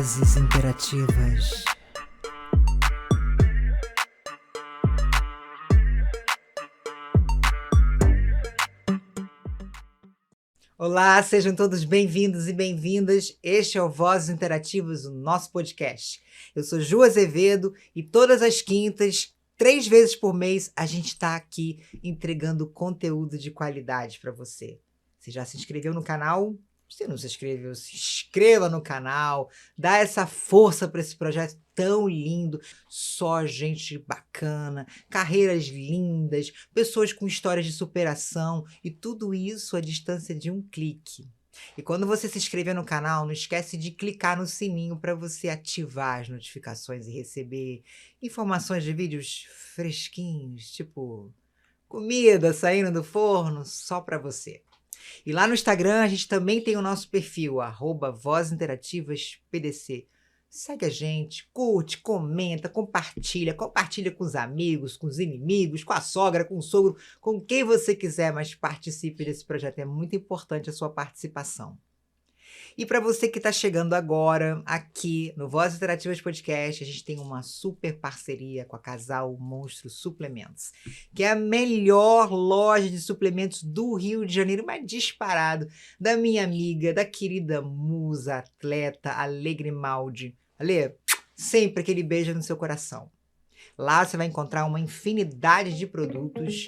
Vozes interativas. Olá, sejam todos bem-vindos e bem-vindas. Este é o Vozes Interativas, o nosso podcast. Eu sou Ju Azevedo e todas as quintas, 3 vezes por mês, a gente está aqui entregando conteúdo de qualidade para você. Você já se inscreveu no canal? Se não se inscreveu, se inscreva no canal, dá essa força para esse projeto tão lindo. Só gente bacana, carreiras lindas, pessoas com histórias de superação e tudo isso à distância de um clique. E quando você se inscrever no canal, não esquece de clicar no sininho para você ativar as notificações e receber informações de vídeos fresquinhos, tipo comida saindo do forno só para você. E lá no Instagram a gente também tem o nosso perfil, @VozesInterativasPDC. Segue a gente, curte, comenta, compartilha com os amigos, com os inimigos, com a sogra, com o sogro, com quem você quiser, mas participe desse projeto, é muito importante a sua participação. E para você que está chegando agora aqui no Vozes Interativas Podcast, a gente tem uma super parceria com a Casal Monstro Suplementos, que é a melhor loja de suplementos do Rio de Janeiro, mas disparado, da minha amiga, da querida musa, atleta, Alegre Maldi. Ale, sempre aquele beijo no seu coração. Lá você vai encontrar uma infinidade de produtos,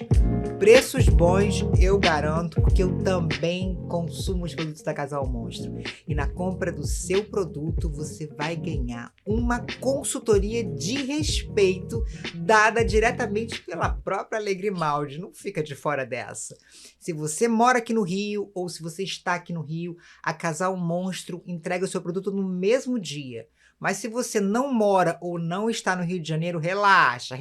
preços bons, eu garanto, porque eu também consumo os produtos da Casal Monstro. E na compra do seu produto, você vai ganhar uma consultoria de respeito dada diretamente pela própria Alegre Maldi. Não fica de fora dessa. Se você mora aqui no Rio ou se você está aqui no Rio, a Casal Monstro entrega o seu produto no mesmo dia. Mas se você não mora ou não está no Rio de Janeiro, relaxa,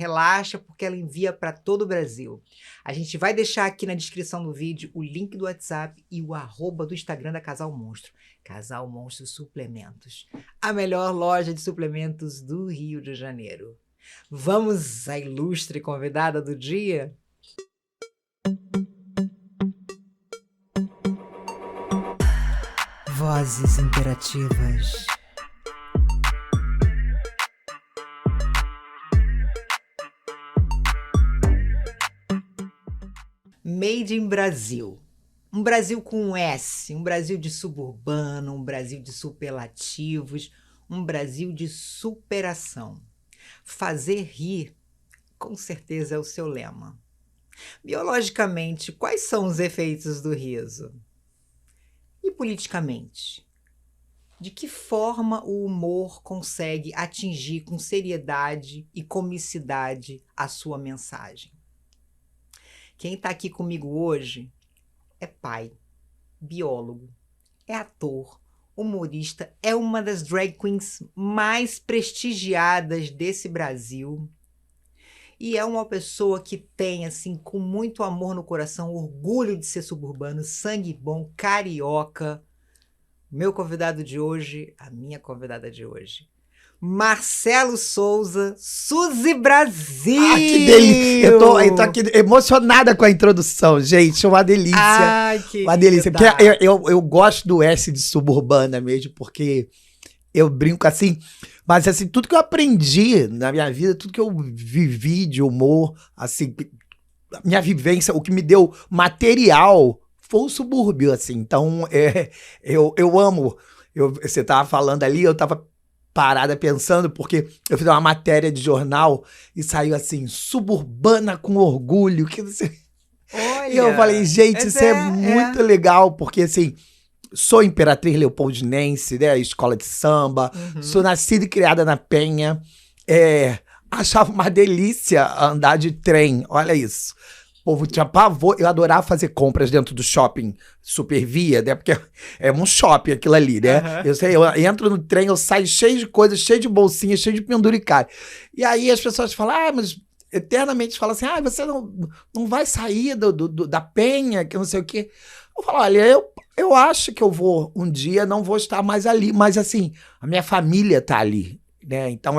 porque ela envia para todo o Brasil. A gente vai deixar aqui na descrição do vídeo o link do WhatsApp e o @ do Instagram da Casal Monstro. Casal Monstro Suplementos, a melhor loja de suplementos do Rio de Janeiro. Vamos à ilustre convidada do dia? Vozes interativas. Made in Brasil. Um Brasil com um S, um Brasil de suburbano, um Brasil de superlativos, um Brasil de superação. Fazer rir, com certeza é o seu lema. Biologicamente, quais são os efeitos do riso? E politicamente? De que forma o humor consegue atingir com seriedade e comicidade a sua mensagem? Quem está aqui comigo hoje é pai, biólogo, é ator, humorista, é uma das drag queens mais prestigiadas desse Brasil e é uma pessoa que tem, assim, com muito amor no coração, orgulho de ser suburbano, sangue bom, carioca. Meu convidado de hoje, a minha convidada de hoje, Marcelo Souza, Suzy Brasil! Ah, que delícia! Eu tô aqui emocionada com a introdução, gente. Uma delícia. Ai, que uma delícia. Porque eu gosto do S de suburbana mesmo, porque eu brinco assim. Mas assim, tudo que eu aprendi na minha vida, tudo que eu vivi de humor, assim, minha vivência, o que me deu material foi o subúrbio, assim. Então, eu amo. Você tava falando ali, eu tava parada pensando, porque eu fiz uma matéria de jornal e saiu assim, suburbana com orgulho, que não sei. Olha, e eu falei, gente, isso é muito legal, porque assim, sou Imperatriz Leopoldinense, né, escola de samba, sou nascida e criada na Penha, achava uma delícia andar de trem, olha isso. O povo tinha pavor, eu adorava fazer compras dentro do shopping Supervia, né? Porque é um shopping aquilo ali, né? Eu entro no trem, eu saio cheio de coisas, cheio de bolsinha, cheio de penduricário. E aí as pessoas falam, mas eternamente falam assim, você não vai sair da Penha, que não sei o quê. Eu falo, olha, eu acho que eu vou um dia, não vou estar mais ali, mas assim, a minha família tá ali. Né? Então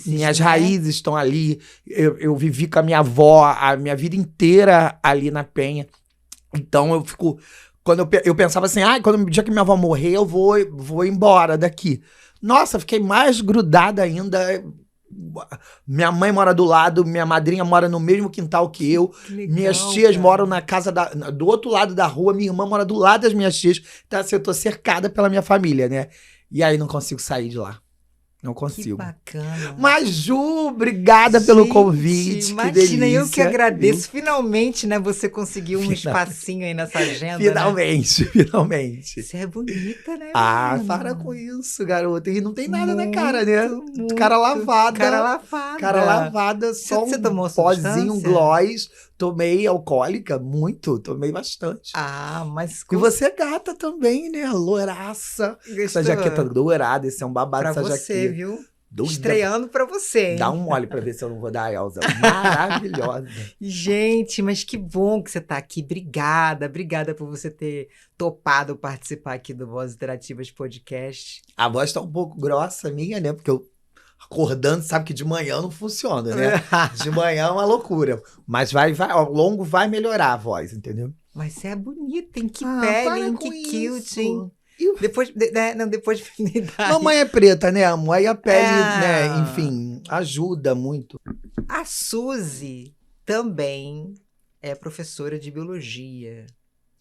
minhas raízes estão ali. Eu vivi com a minha avó a minha vida inteira ali na Penha. Então eu fico. Quando eu pensava assim, quando o dia que minha avó morrer, eu vou embora daqui. Nossa, fiquei mais grudada ainda. Minha mãe mora do lado, minha madrinha mora no mesmo quintal que eu. Que legal, Minhas tias cara. moram na casa do outro lado da rua, minha irmã mora do lado das minhas tias. Então, assim, eu tô cercada pela minha família, né? E aí não consigo sair de lá. Não Que consigo. bacana. Mas, Ju, obrigada pelo Gente, convite. imagina, que delícia. eu que agradeço. Finalmente, né, você conseguiu um espacinho aí nessa agenda, né? Finalmente, finalmente. Você é bonita, né, Ah, menina? para com isso, garota. E não tem nada na cara, né? Muito. Cara lavada. Cara lavada. Cara lavada, só Você um tomou pozinho, um substância? gloss. Tomei alcoólica, muito. Tomei bastante. Ah, mas... E você é gata também, né? Louraça. Essa jaqueta dourada, esse é um babado Pra essa você, jaqueta. viu? Doida. Estreando pra você, hein? Dá um mole pra ver se eu não vou dar a Elza. Maravilhosa. Gente, mas que bom que você tá aqui. Obrigada por você ter topado participar aqui do Vozes Interativas Podcast. A voz tá um pouco grossa minha, né? Porque eu acordando, sabe que de manhã não funciona, né? De manhã é uma loucura. Mas vai, ao longo vai melhorar a voz, entendeu? Mas você é bonita, hein? Que para pele, hein? com Que cute, isso. hein? E Depois, não, depois de idade. mamãe é preta, né, amor? Aí a pele, É. né, enfim, ajuda muito. A Suzy também é professora de biologia.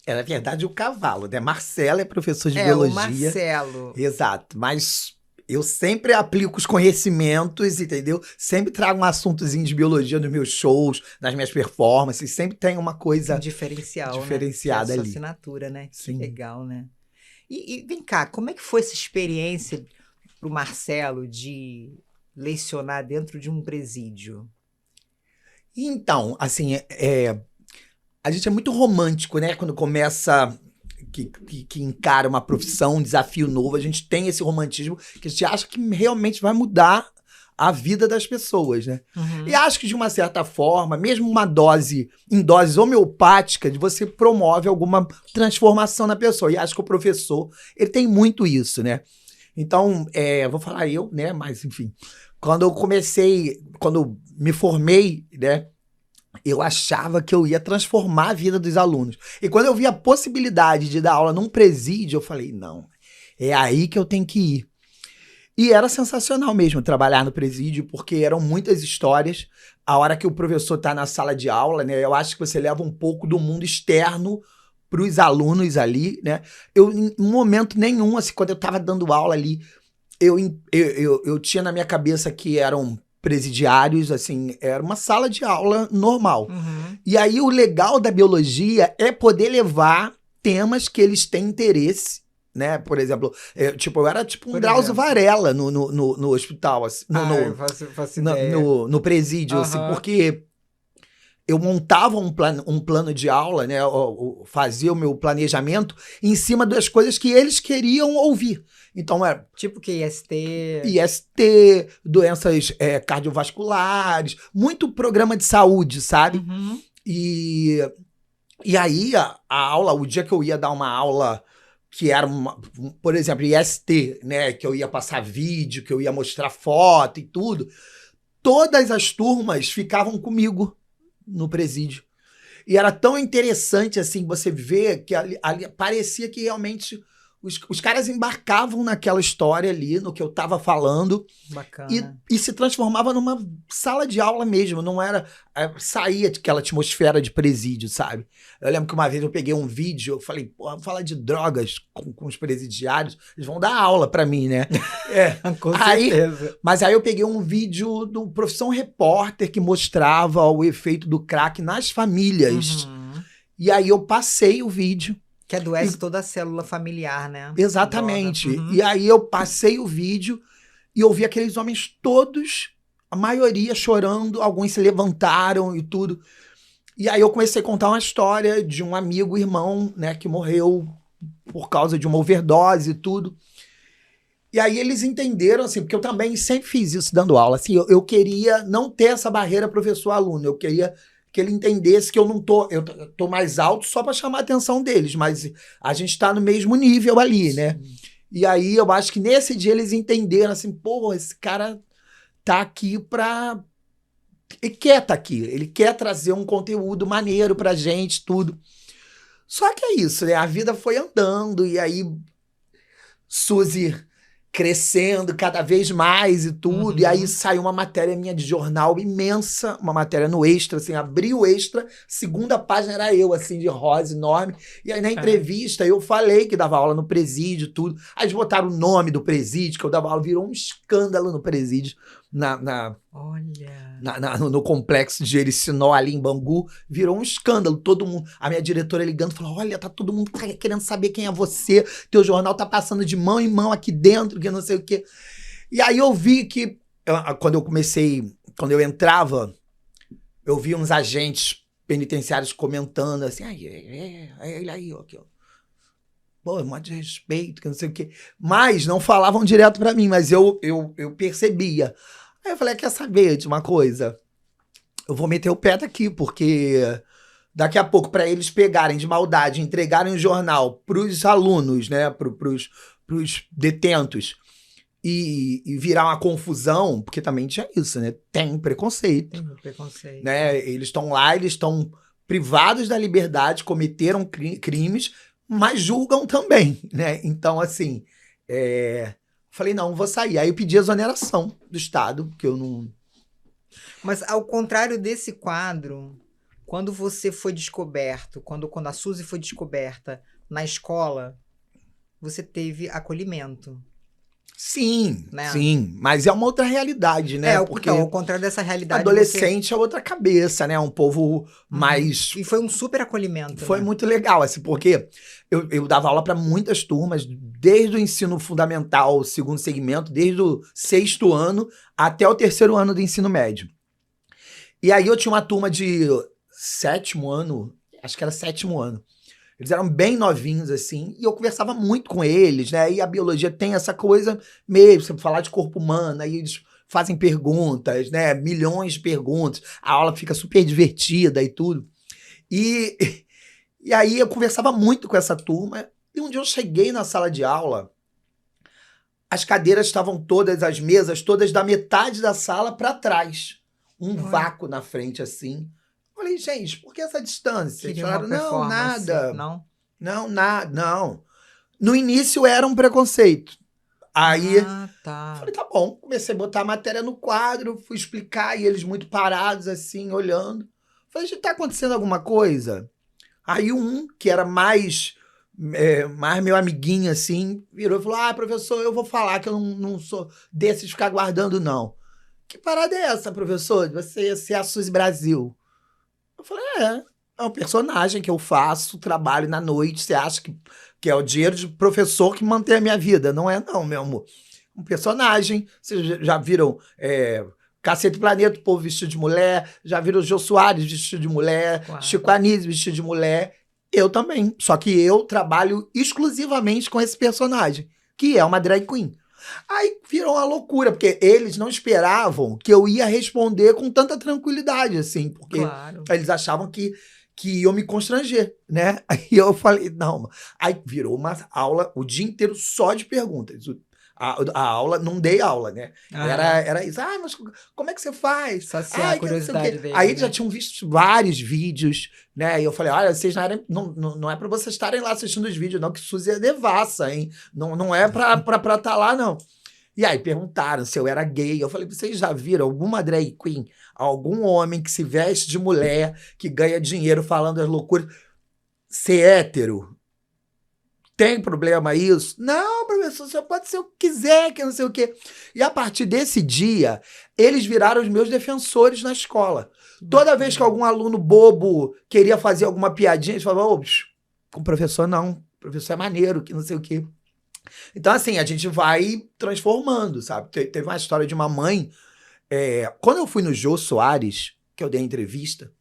É, na verdade, o cavalo, né? Marcela é professor de O biologia. Marcelo. Exato, mas eu sempre aplico os conhecimentos, entendeu? Sempre trago um assuntozinho de biologia nos meus shows, nas minhas performances, sempre tem uma coisa Um diferencial, diferenciada né? Que é a sua ali. assinatura, né? Que Sim. legal, né? E vem cá, como é que foi essa experiência pro Marcelo de lecionar dentro de um presídio? Então, assim, a gente é muito romântico, né? Quando começa, que encara uma profissão, um desafio novo, a gente tem esse romantismo que a gente acha que realmente vai mudar a vida das pessoas, né? Uhum. E acho que, de uma certa forma, mesmo em dose homeopática, você promove alguma transformação na pessoa. E acho que o professor, ele tem muito isso, né? Então, vou falar eu, né? Mas, enfim, quando me formei, né? Eu achava que eu ia transformar a vida dos alunos. E quando eu vi a possibilidade de dar aula num presídio, eu falei, não, é aí que eu tenho que ir. E era sensacional mesmo trabalhar no presídio, porque eram muitas histórias. A hora que o professor está na sala de aula, né? Eu acho que você leva um pouco do mundo externo para os alunos ali, né? Eu, em momento nenhum, assim, quando eu estava dando aula ali, eu tinha na minha cabeça que eram presidiários, assim, era uma sala de aula normal. Uhum. E aí o legal da biologia é poder levar temas que eles têm interesse, né? Por exemplo, eu era tipo um Drauzio Varela no hospital, assim, eu faço ideia. no presídio, assim, porque eu montava um plano de aula, né? Eu fazia o meu planejamento em cima das coisas que eles queriam ouvir. Então, tipo que IST, doenças cardiovasculares, muito programa de saúde, sabe? Uhum. E aí, a aula, o dia que eu ia dar uma aula que era, por exemplo, IST, né? Que eu ia passar vídeo, que eu ia mostrar foto e tudo, todas as turmas ficavam comigo no presídio. E era tão interessante, assim, você ver que ali parecia que realmente os caras embarcavam naquela história ali, no que eu tava falando. Bacana. E se transformava numa sala de aula mesmo, não era... saía daquela atmosfera de presídio, sabe? Eu lembro que uma vez eu peguei um vídeo, eu falei, pô, vamos falar de drogas com os presidiários, eles vão dar aula pra mim, né? Com certeza. Mas aí eu peguei um vídeo do Profissão Repórter que mostrava o efeito do crack nas famílias. Uhum. E aí eu passei o vídeo. Que adoece toda a célula familiar, né? Exatamente. Uhum. E aí eu passei o vídeo e eu vi aqueles homens todos, a maioria chorando, alguns se levantaram e tudo. E aí eu comecei a contar uma história de um amigo, irmão, né, que morreu por causa de uma overdose e tudo. E aí eles entenderam, assim, porque eu também sempre fiz isso dando aula, assim, eu queria não ter essa barreira professor-aluno, eu queria que ele entendesse que eu tô mais alto só para chamar a atenção deles, mas a gente tá no mesmo nível ali, né? Sim. E aí eu acho que nesse dia eles entenderam, assim, pô, esse cara tá aqui pra... Ele quer tá aqui, ele quer trazer um conteúdo maneiro pra gente, tudo. Só que é isso, né? A vida foi andando e aí Suzy crescendo cada vez mais e tudo. E aí saiu uma matéria minha de jornal imensa, uma matéria no Extra, assim, abri o Extra, segunda página era eu, assim, de rosa, enorme. E aí na entrevista eu falei que dava aula no presídio, tudo. Aí eles botaram o nome do presídio, que eu dava aula, virou um escândalo no presídio, no complexo de Jericinó, ali em Bangu, virou um escândalo. Todo mundo, a minha diretora ligando, falou: olha, tá todo mundo querendo saber quem é você, teu jornal tá passando de mão em mão aqui dentro, que não sei o quê. E aí eu vi que, quando eu entrava, eu vi uns agentes penitenciários comentando assim: ele aí, ó, aqui, ó. Pô, um monte de respeito, que não sei o quê. Mas não falavam direto pra mim, mas eu percebia. Aí eu falei: quer saber de uma coisa? Eu vou meter o pé daqui, porque daqui a pouco, para eles pegarem de maldade, entregarem o jornal pros alunos, né, pros detentos, e virar uma confusão, porque também tinha isso, né? Tem preconceito. Tem preconceito. Né? Eles estão lá, eles estão privados da liberdade, cometeram crimes, mas julgam também, né? Então, assim, falei: não, vou sair. Aí eu pedi exoneração do Estado, porque eu não... Mas ao contrário desse quadro, quando você foi descoberto, quando a Suzy foi descoberta na escola, você teve acolhimento. Sim, né? Sim, mas é uma outra realidade, né? Porque ao contrário dessa realidade... Adolescente é outra cabeça, né? Um povo mais... E foi um super acolhimento. Foi muito legal, assim, porque eu dava aula para muitas turmas, desde o ensino fundamental, segundo segmento, desde o 6º ano até o 3º ano do ensino médio. E aí eu tinha uma turma de 7º ano, acho que era 7º ano. Eles eram bem novinhos, assim, e eu conversava muito com eles, né? E a biologia tem essa coisa meio, você falar de corpo humano, aí eles fazem perguntas, né? Milhões de perguntas, a aula fica super divertida e tudo. E aí eu conversava muito com essa turma, e um dia eu cheguei na sala de aula, as cadeiras estavam todas, as mesas todas da metade da sala para trás. Um vácuo na frente, assim. Falei: gente, por que essa distância? Eles falaram: não, nada. Não, nada, não. No início era um preconceito. Aí, falei: tá bom. Comecei a botar a matéria no quadro, fui explicar, e eles muito parados, assim, olhando. Falei: gente, tá acontecendo alguma coisa? Aí que era mais meu amiguinho, assim, virou e falou: professor, eu vou falar que eu não sou desses de ficar guardando, não. Que parada é essa, professor? Você é a Suzy Brasil. Eu falei: é um personagem que eu faço, trabalho na noite. Você acha que é o dinheiro de professor que mantém a minha vida? Não é não, meu amor. Um personagem. Vocês já viram Cacete Planeta, o povo vestido de mulher. Já viram o Jô Soares vestido de mulher. Claro. Chico Anísio vestido de mulher. Eu também. Só que eu trabalho exclusivamente com esse personagem, que é uma drag queen. Aí virou uma loucura, porque eles não esperavam que eu ia responder com tanta tranquilidade, assim, porque eles achavam que iam me constranger, né? Aí eu falei: não. Aí virou uma aula o dia inteiro só de perguntas. A aula, não dei aula, né? Era isso. Mas como é que você faz? Saciar a curiosidade dele. Aí já tinham visto vários vídeos, né? E eu falei: olha, vocês não é pra vocês estarem lá assistindo os vídeos, não, que Suzy é devassa, hein? Não é pra estar lá, não. E aí perguntaram se eu era gay. Eu falei: vocês já viram alguma drag queen, algum homem que se veste de mulher, que ganha dinheiro falando as loucuras, ser hétero? Tem problema isso? Não, professor, você pode ser o que quiser, que não sei o quê. E a partir desse dia, eles viraram os meus defensores na escola. Toda vez que algum aluno bobo queria fazer alguma piadinha, eles falavam: com o professor não, o professor é maneiro, que não sei o quê. Então, assim, a gente vai transformando, sabe? Teve uma história de uma mãe. Quando eu fui no Jô Soares, que eu dei a entrevista,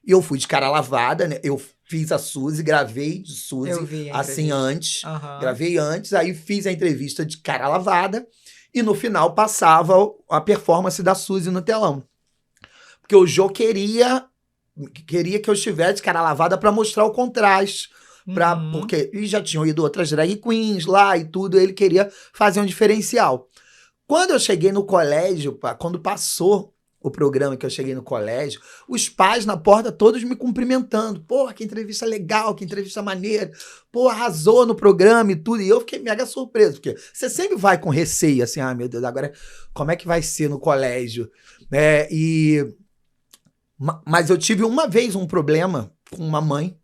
e eu fui de cara lavada, né? Eu fiz a Suzy, gravei de Suzy, assim, antes. Gravei antes, aí fiz a entrevista de cara lavada, e no final passava a performance da Suzy no telão. Porque o Jô queria que eu estivesse de cara lavada para mostrar o contraste. Porque eles já tinham ido outras drag queens lá e tudo, ele queria fazer um diferencial. Quando eu cheguei no colégio, quando passou o programa que eu cheguei no colégio, os pais na porta todos me cumprimentando. Pô, que entrevista legal, que entrevista maneira. Pô, arrasou no programa e tudo. E eu fiquei mega surpreso, porque você sempre vai com receio, assim, meu Deus, agora como é que vai ser no colégio? Mas eu tive uma vez um problema com uma mãe,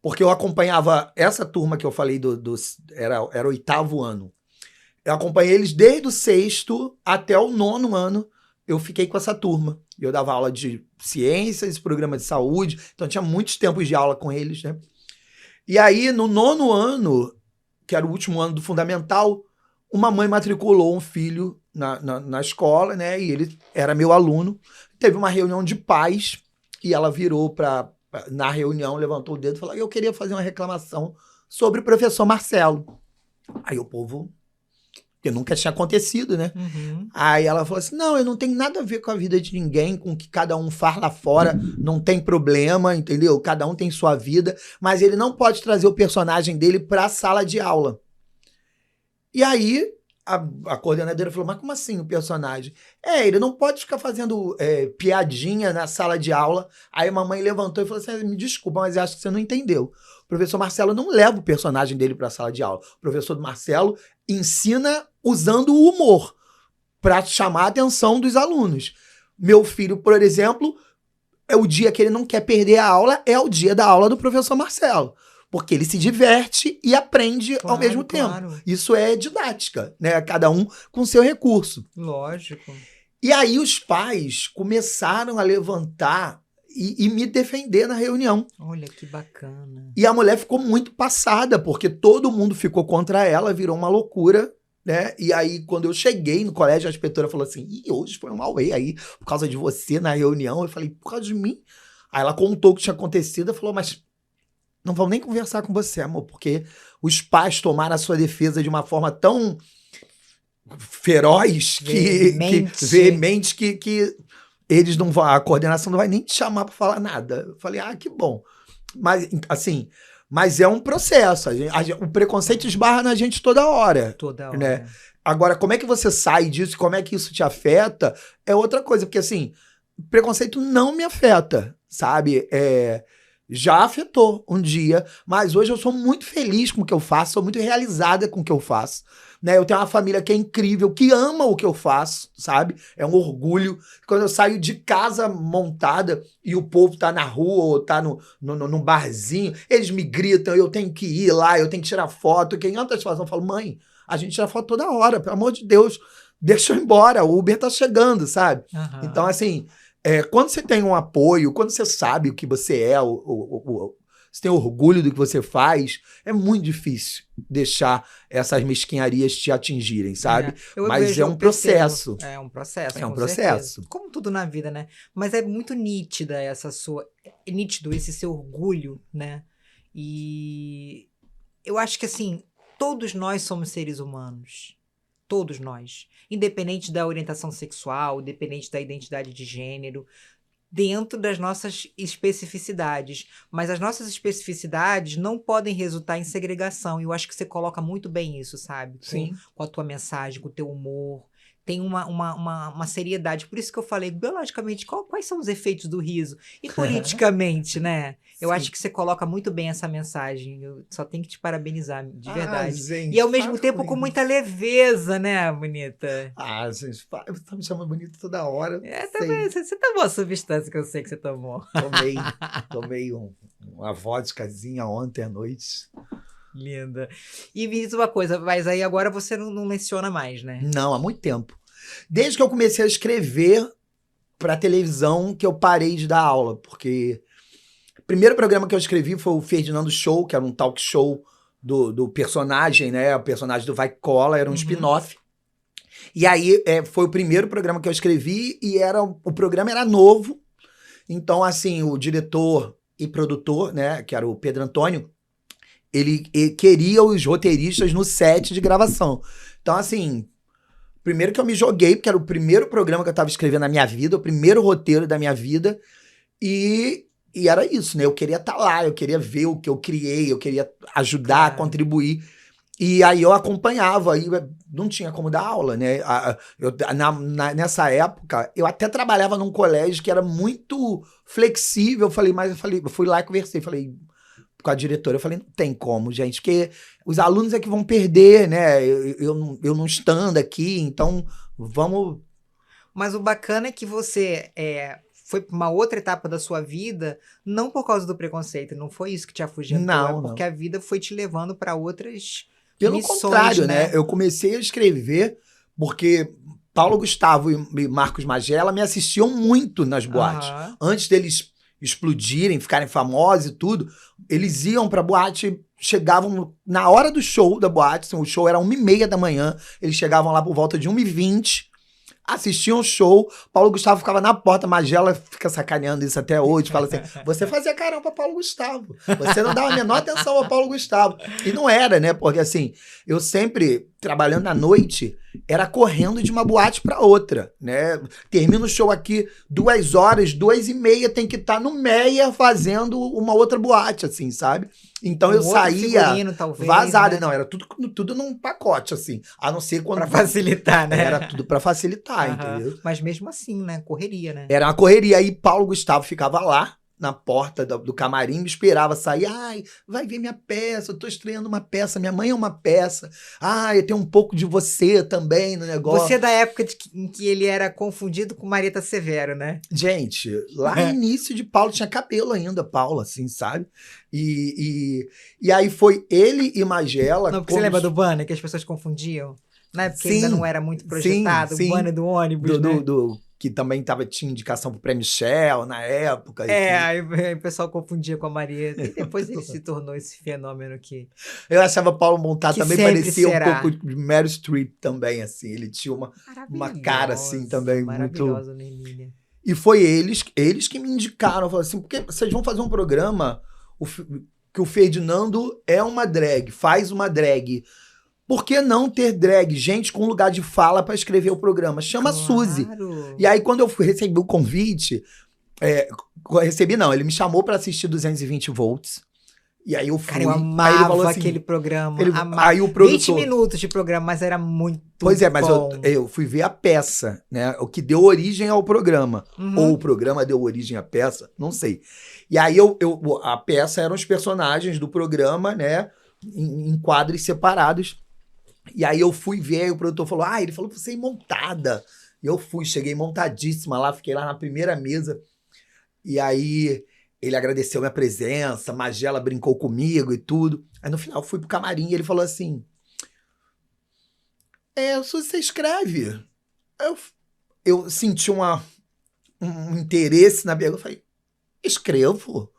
porque eu acompanhava essa turma que eu falei era o 8º ano. Eu acompanhei eles desde o 6º até o 9º ano. Eu fiquei com essa turma. Eu dava aula de ciências, programa de saúde, então tinha muitos tempos de aula com eles, né? E aí, no 9º ano, que era o último ano do fundamental, uma mãe matriculou um filho na escola, né? E ele era meu aluno. Teve uma reunião de pais e ela virou na reunião, levantou o dedo e falou: eu queria fazer uma reclamação sobre o professor Marcelo. Aí o povo, que nunca tinha acontecido, né? Uhum. Aí ela falou assim: não, eu não tenho nada a ver com a vida de ninguém, com o que cada um faz lá fora, não tem problema, entendeu? Cada um tem sua vida, mas ele não pode trazer o personagem dele para a sala de aula. E aí a coordenadora falou: mas como assim o personagem? Ele não pode ficar fazendo piadinha na sala de aula. Aí a mamãe levantou e falou assim: me desculpa, mas eu acho que você não entendeu. O professor Marcelo não leva o personagem dele para a sala de aula. O professor Marcelo ensina usando o humor para chamar a atenção dos alunos. Meu filho, por exemplo, é o dia que ele não quer perder a aula, é o dia da aula do professor Marcelo. Porque ele se diverte e aprende ao mesmo tempo. Isso é didática, né? Cada um com seu recurso. Lógico. E aí os pais começaram a levantar e me defender na reunião. Olha que bacana. E a mulher ficou muito passada, porque todo mundo ficou contra ela, virou uma loucura, né? E aí, quando eu cheguei no colégio, a inspetora falou assim: hoje foi um auê aí, por causa de você na reunião. Eu falei: por causa de mim? Aí ela contou o que tinha acontecido e falou: mas não vamos nem conversar com você, amor, porque os pais tomaram a sua defesa de uma forma tão feroz, veemente, que eles não vão, a coordenação não vai nem te chamar para falar nada. Eu falei: que bom. Mas, assim, mas é um processo. O preconceito esbarra na gente toda hora. Toda hora. Né? Agora, como é que você sai disso? Como é que isso te afeta? É outra coisa, porque, assim, preconceito não me afeta, sabe? Já afetou um dia, mas hoje eu sou muito feliz com o que eu faço, sou muito realizada com o que eu faço, né? Eu tenho uma família que é incrível, que ama o que eu faço, sabe? É um orgulho. Quando eu saio de casa montada e o povo tá na rua ou tá num barzinho, eles me gritam, eu tenho que ir lá, eu tenho que tirar foto. Quem anda situação, eu falo: mãe, a gente tira foto toda hora, pelo amor de Deus, deixa eu ir embora, o Uber tá chegando, sabe? Uhum. Então, assim, quando você tem um apoio, quando você sabe o que você é, você tem orgulho do que você faz, é muito difícil deixar essas mesquinharias te atingirem, sabe? Mas é um processo. É um processo. É um processo. Certeza. Como tudo na vida, né? Mas é muito nítida é nítido esse seu orgulho, né? E eu acho que, assim, todos nós somos seres humanos. Todos nós. Independente da orientação sexual, independente da identidade de gênero, dentro das nossas especificidades. Mas as nossas especificidades não podem resultar em segregação. E eu acho que você coloca muito bem isso, sabe? Sim. Com a tua mensagem, com o teu humor. Tem uma seriedade. Por isso que eu falei, biologicamente, quais são os efeitos do riso? E politicamente, né? Eu acho que você coloca muito bem essa mensagem. Eu só tenho que te parabenizar, de verdade. Gente, e ao mesmo tempo com muita leveza, né, bonita? Gente, você tá me chamando bonita toda hora. Também. Você tomou a substância que eu sei que você tomou. Tomei uma vodkazinha ontem à noite. Linda. E me diz uma coisa, mas aí agora você não leciona mais, né? Não, há muito tempo. Desde que eu comecei a escrever pra televisão que eu parei de dar aula, porque o primeiro programa que eu escrevi foi o Ferdinando Show, que era um talk show do personagem, né? O personagem do Vai Cola, era um spin-off. E aí foi o primeiro programa que eu escrevi e o programa era novo. Então, assim, o diretor e produtor, né, que era o Pedro Antônio, ele queria os roteiristas no set de gravação. Então, assim, primeiro que eu me joguei, porque era o primeiro programa que eu tava escrevendo na minha vida, o primeiro roteiro da minha vida, e era isso, né? Eu queria estar lá, eu queria ver o que eu criei, eu queria ajudar, contribuir. E aí eu acompanhava, aí não tinha como dar aula, né? Nessa época, eu até trabalhava num colégio que era muito flexível. Eu fui lá e conversei, falei com a diretora, eu falei, não tem como, gente, porque os alunos é que vão perder, né? Eu não estando aqui, então vamos. Mas o bacana é que você foi para uma outra etapa da sua vida, não por causa do preconceito, não foi isso que te afugentou, Não, porque a vida foi te levando para outras Pelo missões, contrário, né? Eu comecei a escrever porque Paulo Gustavo e Marcos Magela me assistiam muito nas boates. Antes deles explodirem, ficarem famosos e tudo, eles iam pra boate, chegavam na hora do show da boate, assim, o show era 1h30 da manhã, eles chegavam lá por volta de 1h20, assistiam o show, Paulo Gustavo ficava na porta, Magela fica sacaneando isso até hoje, fala assim, você fazia caramba pra Paulo Gustavo, você não dava a menor atenção a Paulo Gustavo. E não era, né, porque assim, eu sempre, trabalhando à noite, era correndo de uma boate pra outra, né, termina o show aqui 2 horas, 2h30, tem que estar no Meia fazendo uma outra boate, assim, sabe? Então eu saía talvez, vazado, né? Não, era tudo num pacote, assim, a não ser quando... Pra facilitar, né? Era tudo pra facilitar, entendeu? Mas mesmo assim, né? Correria, né? Era uma correria. Aí Paulo Gustavo ficava lá, na porta do camarim, me esperava sair. Ai, vai ver minha peça, eu tô estreando uma peça, minha mãe é uma peça. Ai, eu tenho um pouco de você também no negócio. Você é da época em que ele era confundido com Marieta Severo, né? Gente, lá no início de Paulo, tinha cabelo ainda, Paulo, assim, sabe? E aí foi ele e Magela... Não, porque você lembra do banner que as pessoas confundiam? Na época ainda não era muito projetado, o banner do ônibus, né? Que também tinha indicação pro Prêmio Shell na época. Aí o pessoal confundia com a Marieta. E depois ele se tornou esse fenômeno que... Eu achava Paulo Montado que também parecia será. um pouco de Meryl Streep também, assim. Ele tinha uma cara, assim, também maravilhosa, muito... né, Emília? E foi eles que me indicaram. Falaram assim, porque vocês vão fazer um programa que o Ferdinando é uma drag, faz uma drag. Por que não ter drag? Gente com lugar de fala pra escrever o programa. Chama a Suzy. E aí, quando eu recebi o convite... ele me chamou pra assistir 220 volts. E aí eu fui. Cara, eu amava aquele programa. Aí o produtor... 20 minutos de programa, mas era muito Pois é, mas bom. eu fui ver a peça, né? O que deu origem ao programa. Ou o programa deu origem à peça, não sei. E aí a peça eram os personagens do programa, né? Em quadros separados. E aí eu fui ver, e o produtor falou, ele falou pra você ir montada. E eu fui, cheguei montadíssima lá, fiquei lá na primeira mesa. E aí ele agradeceu minha presença, Magela brincou comigo e tudo. Aí no final eu fui pro camarim e ele falou assim, você escreve. Eu senti um interesse na pergunta, eu falei, escrevo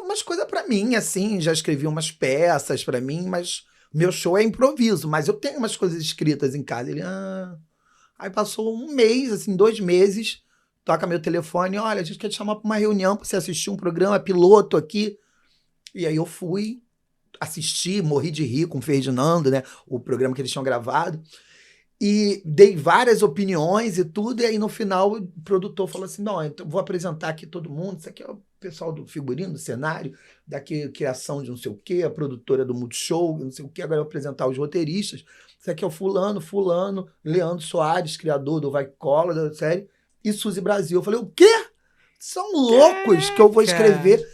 umas coisas pra mim, assim, já escrevi umas peças pra mim, mas... Meu show é improviso, mas eu tenho umas coisas escritas em casa. Ele, Aí passou 1 mês, assim, 2 meses, toca meu telefone, olha, a gente quer te chamar para uma reunião para você assistir um programa piloto aqui. E aí eu fui assistir, morri de rir com o Ferdinando, né? O programa que eles tinham gravado. E dei várias opiniões e tudo, e aí no final o produtor falou assim, não, então vou apresentar aqui todo mundo, isso aqui é o pessoal do figurino, do cenário, daqui criação de não sei o quê, a produtora do Multishow, não sei o quê, agora eu vou apresentar os roteiristas, isso aqui é o fulano, Leandro Soares, criador do Vai Cola, da série, e Suzy Brasil. Eu falei, o quê? São loucos que eu vou escrever.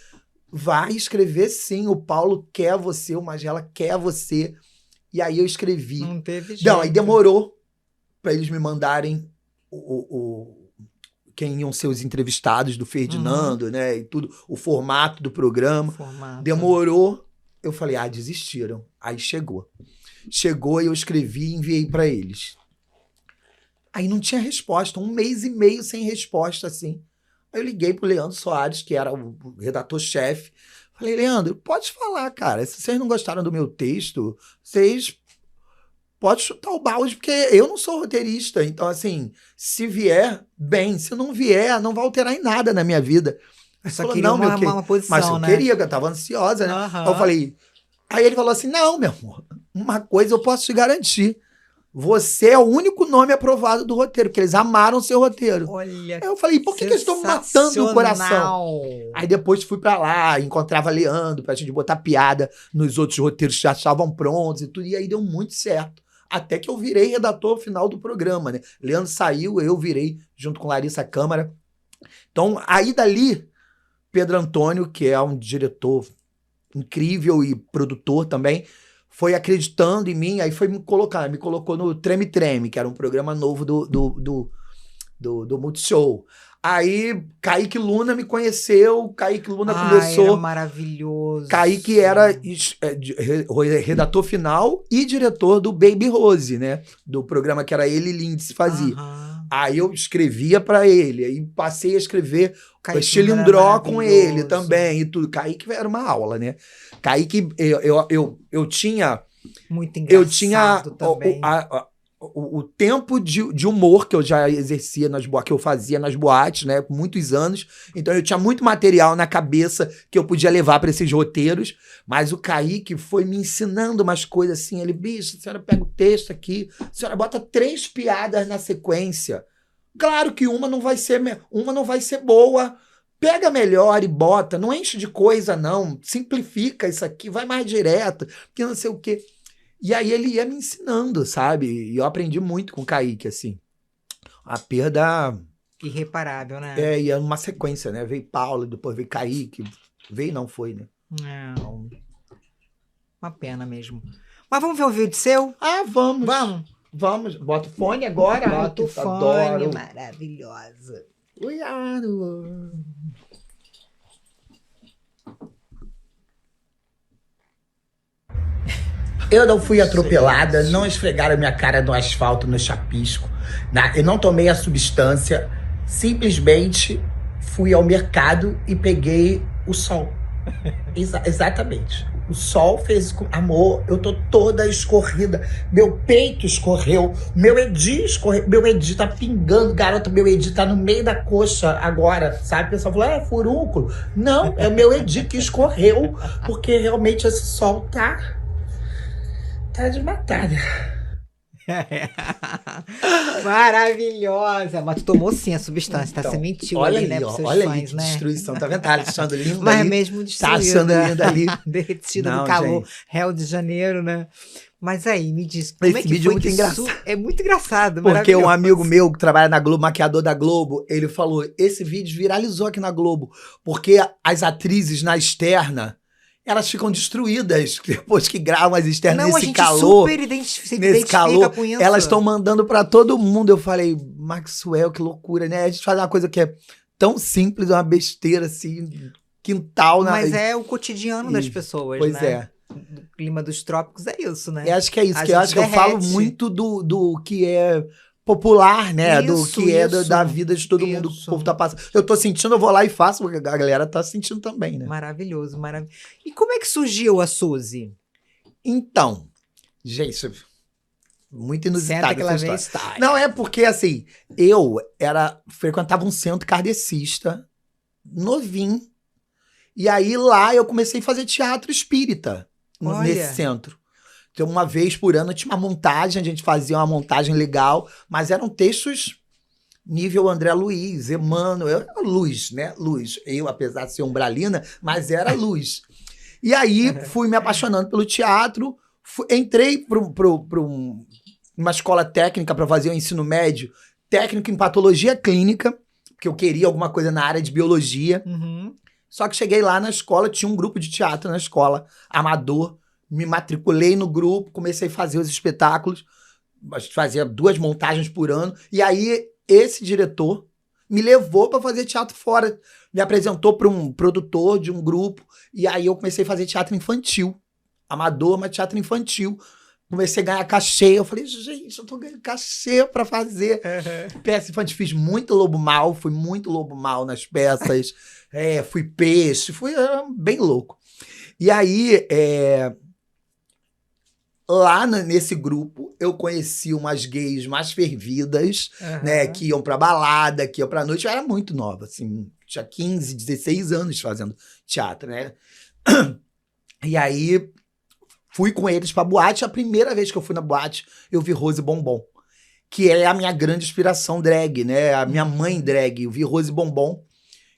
Vai escrever sim, o Paulo quer você, o Magela quer você. E aí eu escrevi. Não teve jeito. Não, aí demorou para eles me mandarem quem iam ser os entrevistados do Ferdinando, né? E tudo, o formato do programa. Demorou. Eu falei, desistiram. Aí chegou. Chegou e eu escrevi e enviei para eles. Aí não tinha resposta. 1 mês e meio sem resposta, assim. Aí eu liguei pro Leandro Soares, que era o redator-chefe. Falei, Leandro, pode falar, cara. Se vocês não gostaram do meu texto, vocês podem chutar o balde, porque eu não sou roteirista. Então, assim, se vier, bem. Se não vier, não vai alterar em nada na minha vida. Eu só queria uma posição, mas eu queria, que eu tava ansiosa, né? Aí eu falei... Aí ele falou assim, não, meu amor, uma coisa eu posso te garantir. você é o único nome aprovado do roteiro, porque eles amaram o seu roteiro. Olha, Aí eu falei, por que eles estão matando o coração? Aí depois fui pra lá, encontrava Leandro pra gente botar piada nos outros roteiros que já estavam prontos e tudo, e aí deu muito certo. Até que eu virei redator final do programa, né? Leandro saiu, eu virei junto com Larissa Câmara. Então, aí dali, Pedro Antônio, que é um diretor incrível e produtor também, foi acreditando em mim, aí foi me colocou no Treme Treme, que era um programa novo do Multishow. Aí, Kaique Luna me conheceu, Kaique Luna começou... Era maravilhoso. Kaique era redator final e diretor do Baby Rose, né? Do programa que era ele e Lindsay fazia. Aí eu escrevia pra ele, aí passei a escrever Chilindró com ele também e tudo. Kaique era uma aula, né? Kaique, eu tinha... Muito engraçado também. O tempo de humor que eu já exercia que eu fazia nas boates, né? Por muitos anos. Então eu tinha muito material na cabeça que eu podia levar para esses roteiros. Mas o Kaique foi me ensinando umas coisas assim. Ele, bicho, a senhora pega o texto aqui, a senhora bota 3 piadas na sequência. Claro que uma não vai ser boa. Pega melhor e bota. Não enche de coisa, não. Simplifica isso aqui, vai mais direto. Porque não sei o quê. E aí ele ia me ensinando, sabe? E eu aprendi muito com o Kaique, assim. A perda... irreparável, né? Ia numa sequência, né? Veio Paulo, depois veio Kaique. Veio não foi, né? Então, uma pena mesmo. Mas vamos ver o vídeo seu? Vamos. Vamos. Bota o fone agora. Bota o fone, adoro. Maravilhosa. Cuidado. Eu não fui atropelada, não esfregaram minha cara no asfalto, no chapisco. Eu não tomei a substância, simplesmente fui ao mercado e peguei o sol. Exatamente. O sol fez... Amor, eu tô toda escorrida. Meu peito escorreu, meu edi escorreu, meu edi tá pingando, garoto, meu edi tá no meio da coxa agora, sabe? O pessoal falou, é furúnculo. Não, é o meu edi que escorreu, porque realmente esse sol tá de matada. Maravilhosa. Mas tu tomou sim a substância, então, tá? Você mentiu olha ali, né? Ó, Pros seus olha fãs, ali que né? destruição, tá vendo? Tá achando linda Mas ali. mesmo destruída. Tá achando linda ali. Derretida no calor. Gente. Rio de Janeiro, né? Mas aí, me diz, como esse é que vídeo foi é muito engraçado. É muito engraçado, porque um amigo meu que trabalha na Globo, maquiador da Globo, ele falou, esse vídeo viralizou aqui na Globo, porque as atrizes na externa, elas ficam destruídas depois que gravam as externas nesse calor. Nesse calor, com isso. Elas estão mandando pra todo mundo. Eu falei, Maxwell, que loucura, né? A gente faz uma coisa que é tão simples, uma besteira assim, quintal. Mas é o cotidiano das pessoas, pois né? Pois é. O clima dos trópicos é isso, né? Eu acho que é isso, eu acho que eu falo muito do que é popular, né? Do que é da vida de todo mundo que o povo tá passando. Eu tô sentindo, eu vou lá e faço, porque a galera tá sentindo também, né? Maravilhoso, maravilhoso. E como é que surgiu a Suzy? Então, gente, muito inusitada essa história. Não, é porque, assim, eu frequentava um centro kardecista, novinho, e aí lá eu comecei a fazer teatro espírita nesse centro. Então, uma vez por ano tinha uma montagem, a gente fazia uma montagem legal, mas eram textos nível André Luiz, Emmanuel, Luz, né? Luz. Eu, apesar de ser umbralina, mas era Luz. E aí, fui me apaixonando pelo teatro, entrei para uma escola técnica para fazer o ensino médio, técnico em patologia clínica, porque eu queria alguma coisa na área de biologia. Uhum. Só que cheguei lá na escola, tinha um grupo de teatro na escola, amador, me matriculei no grupo, comecei a fazer os espetáculos, fazia 2 montagens por ano, e aí esse diretor me levou para fazer teatro fora, me apresentou para um produtor de um grupo, e aí eu comecei a fazer teatro infantil, amador, mas teatro infantil. Comecei a ganhar cachê, eu falei, gente, eu tô ganhando cachê pra fazer peça infantil. Fiz muito Lobo Mal, fui muito Lobo Mal nas peças, fui peixe, fui bem louco. E aí, lá nesse grupo, eu conheci umas gays mais fervidas, né, que iam pra balada, que iam pra noite. Eu era muito nova, assim, tinha 15, 16 anos fazendo teatro, né? E aí, fui com eles pra boate. A primeira vez que eu fui na boate, eu vi Rose Bombom, que é a minha grande inspiração drag, né? A minha mãe drag. Eu vi Rose Bombom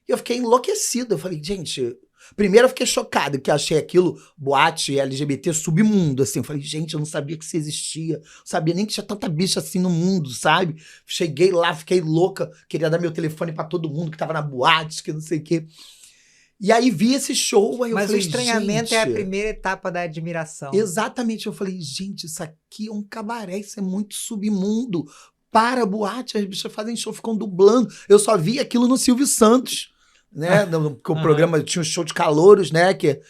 e eu fiquei enlouquecido. Eu falei, gente... Primeiro eu fiquei chocado, que eu achei aquilo, boate LGBT, submundo, assim. Eu falei, gente, eu não sabia que isso existia. Não sabia nem que tinha tanta bicha assim no mundo, sabe? Cheguei lá, fiquei louca, queria dar meu telefone pra todo mundo que tava na boate, que não sei o quê. E aí vi esse show, aí eu Mas falei, o estranhamento gente... é a primeira etapa da admiração. Exatamente, eu falei, gente, isso aqui é um cabaré, isso é muito submundo. Para a boate, as bichas fazem show, ficam dublando. Eu só vi aquilo no Silvio Santos, né? Porque o programa tinha um show de calouros, né? Que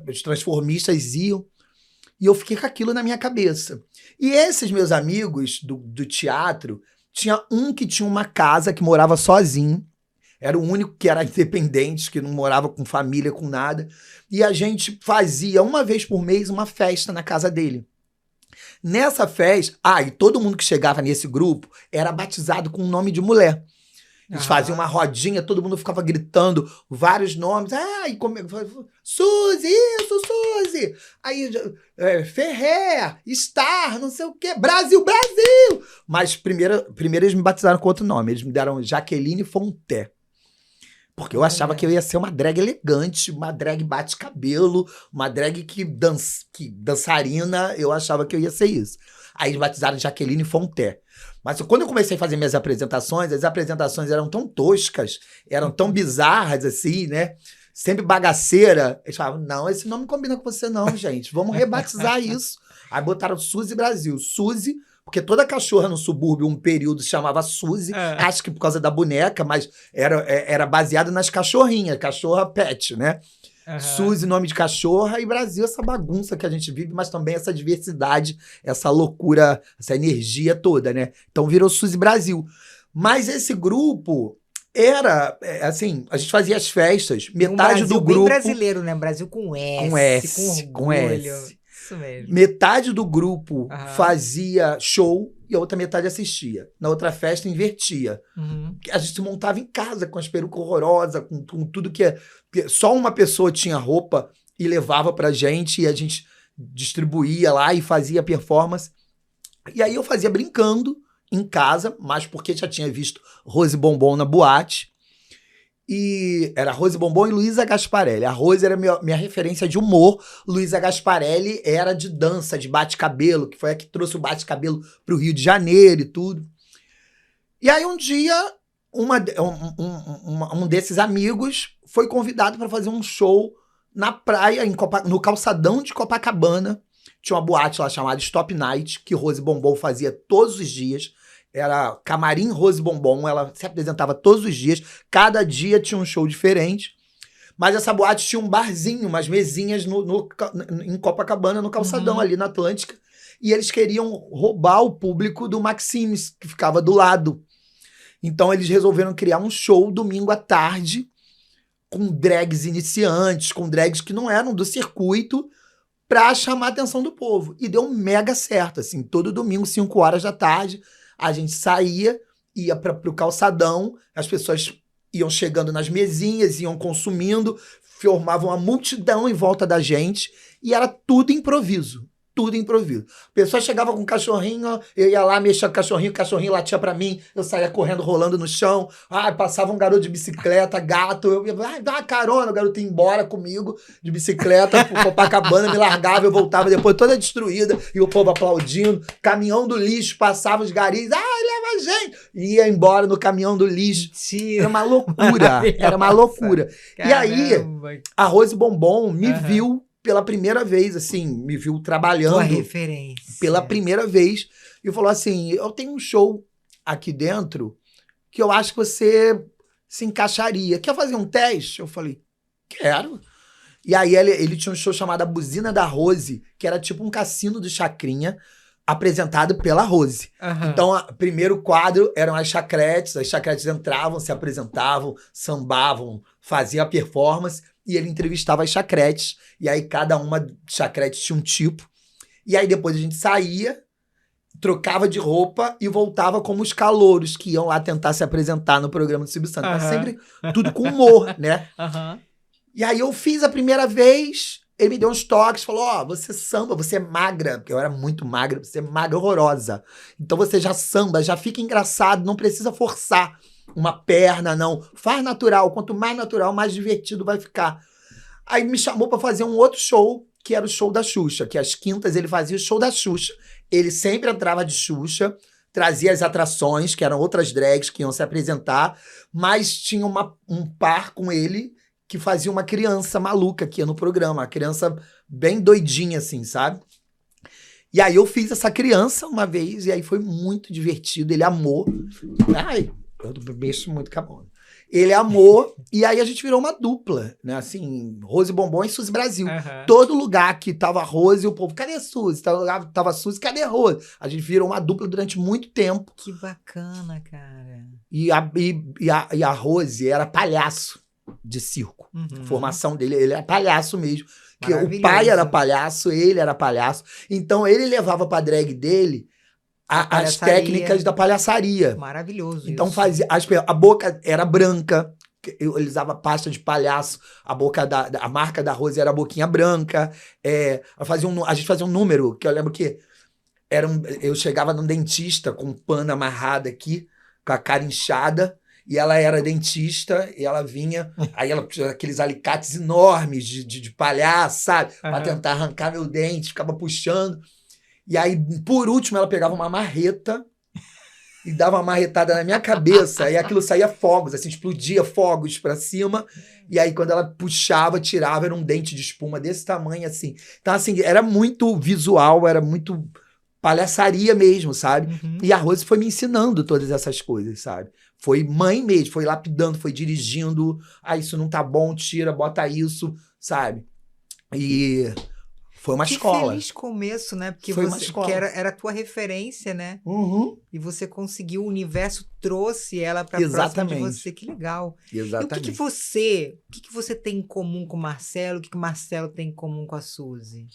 os transformistas iam. E eu fiquei com aquilo na minha cabeça. E esses meus amigos do teatro, tinha um que tinha uma casa, que morava sozinho. Era o único que era independente, que não morava com família, com nada. E a gente fazia uma vez por mês uma festa na casa dele. Nessa festa, e todo mundo que chegava nesse grupo era batizado com o nome de mulher. Eles faziam uma rodinha, todo mundo ficava gritando vários nomes. E Suzy, isso, Suzy. Aí, Ferrer, Star, não sei o quê. Brasil, Brasil! Mas primeiro eles me batizaram com outro nome. Eles me deram Jaqueline Fonté. Porque eu achava que eu ia ser uma drag elegante, uma drag bate-cabelo, uma drag que dançarina. Eu achava que eu ia ser isso. Aí eles batizaram Jaqueline Fonté. Mas quando eu comecei a fazer minhas apresentações, as apresentações eram tão toscas, eram tão bizarras, assim, né? Sempre bagaceira. Eles falavam, não, esse nome combina com você não, gente. Vamos rebatizar isso. Aí botaram Suzy Brasil. Suzy, porque toda cachorra no subúrbio, um período, se chamava Suzy. Acho que por causa da boneca, mas era baseado nas cachorrinhas, cachorra pet, né? Suzy, nome de cachorra, e Brasil, essa bagunça que a gente vive, mas também essa diversidade, essa loucura, essa energia toda, né? Então virou Suzy Brasil. Mas esse grupo era, assim, a gente fazia as festas, metade do grupo... bem brasileiro, né? Brasil com S, com S, com orgulho. com S. Isso mesmo. Metade do grupo fazia show e a outra metade assistia. Na outra festa, invertia. A gente se montava em casa com as perucas horrorosas, com tudo que só uma pessoa tinha roupa e levava pra gente, e a gente distribuía lá e fazia performance. E aí eu fazia brincando em casa, mas porque já tinha visto Rose Bombom na boate. E era Rose Bombom e Luísa Gasparelli. A Rose era minha referência de humor. Luísa Gasparelli era de dança, de bate-cabelo, que foi a que trouxe o bate-cabelo pro Rio de Janeiro e tudo. E aí um dia, um desses amigos foi convidado para fazer um show na praia, no calçadão de Copacabana. Tinha uma boate lá chamada Stop Night, que Rose Bombom fazia todos os dias. Era Camarim Rose Bombom, ela se apresentava todos os dias, cada dia tinha um show diferente. Mas essa boate tinha um barzinho, umas mesinhas em Copacabana, no calçadão, ali na Atlântica. E eles queriam roubar o público do Maximes, que ficava do lado. Então eles resolveram criar um show domingo à tarde, com drags iniciantes, com drags que não eram do circuito, pra chamar a atenção do povo. E deu mega certo, assim, todo domingo, 5 horas da tarde, a gente saía, ia pro calçadão, as pessoas iam chegando nas mesinhas, iam consumindo, formavam uma multidão em volta da gente, e era tudo improviso. Tudo improviso. A pessoa chegava com um cachorrinho, eu ia lá, mexia com o cachorrinho latia pra mim, eu saía correndo, rolando no chão. Passava um garoto de bicicleta, gato, eu ia, dá uma carona, o garoto ia embora comigo, de bicicleta, pro Copacabana, me largava, eu voltava depois toda destruída, e o povo aplaudindo. Caminhão do lixo, passava os garis, leva a gente! E ia embora no caminhão do lixo. Mentira. Era uma loucura, era uma loucura. Caramba. E aí, a Rose Bombom me viu pela primeira vez, assim, me viu trabalhando. Tua referência. Pela primeira vez. E falou assim, eu tenho um show aqui dentro que eu acho que você se encaixaria. Quer fazer um teste? Eu falei, quero. E aí ele tinha um show chamado A Buzina da Rose, que era tipo um cassino de chacrinha, apresentado pela Rose. Então, o primeiro quadro eram as chacretes entravam, se apresentavam, sambavam, faziam a performance, e ele entrevistava as chacretes, e aí cada uma chacrete tinha um tipo, e aí depois a gente saía, trocava de roupa e voltava como os calouros que iam lá tentar se apresentar no programa do Silvio Santos. Mas sempre tudo com humor, né? E aí eu fiz a primeira vez, Ele me deu uns toques, falou, ó, você samba, você é magra, porque eu era muito magra, você é magra, horrorosa. Então você já samba, já fica engraçado, não precisa forçar uma perna, não. Faz natural, quanto mais natural, mais divertido vai ficar. Aí me chamou pra fazer um outro show, que era o show da Xuxa, que às quintas ele fazia o show da Xuxa. Ele sempre entrava de Xuxa, trazia as atrações, que eram outras drags que iam se apresentar, mas tinha um par com ele que fazia uma criança maluca que ia no programa, uma criança bem doidinha, assim, sabe? E aí eu fiz essa criança uma vez, e aí foi muito divertido, ele amou. Ai, eu mexo muito com a mão. Ele amou, e aí a gente virou uma dupla, né? Assim, Rose Bombom e Suzy Brasil. Todo lugar que tava Rose, o povo, cadê Suzy? Todo lugar que tava Suzy, cadê Rose? A gente virou uma dupla durante muito tempo. Que bacana, cara. E a Rose era palhaço de circo. A formação dele, ele era palhaço mesmo. Que o pai era palhaço, ele era palhaço. Então ele levava pra drag dele as técnicas da palhaçaria. Maravilhoso. Então fazia. A boca era branca. Ele usava pasta de palhaço. A marca da Rose era a boquinha branca. A gente fazia um número, que eu lembro que eu chegava num dentista com um pano amarrado aqui, com a cara inchada. E ela era dentista, e ela vinha, aí ela tinha aqueles alicates enormes de palhaço, sabe? Pra tentar arrancar meu dente, ficava puxando. E aí, por último, ela pegava uma marreta e dava uma marretada na minha cabeça, e aquilo saía fogos, assim, explodia fogos pra cima. E aí, quando ela puxava, tirava, era um dente de espuma desse tamanho, assim. Então, assim, era muito visual, era muito palhaçaria mesmo, sabe? E a Rose foi me ensinando todas essas coisas, sabe? Foi mãe mesmo, foi lapidando, foi dirigindo. Ah, isso não tá bom, tira, bota isso, sabe? E foi uma escola. Que feliz começo, né? Porque foi você que era a tua referência, né? E você conseguiu, o universo trouxe ela pra próxima de você. Que legal. Exatamente. E o que você tem em comum com o Marcelo? O que o Marcelo tem em comum com a Suzy?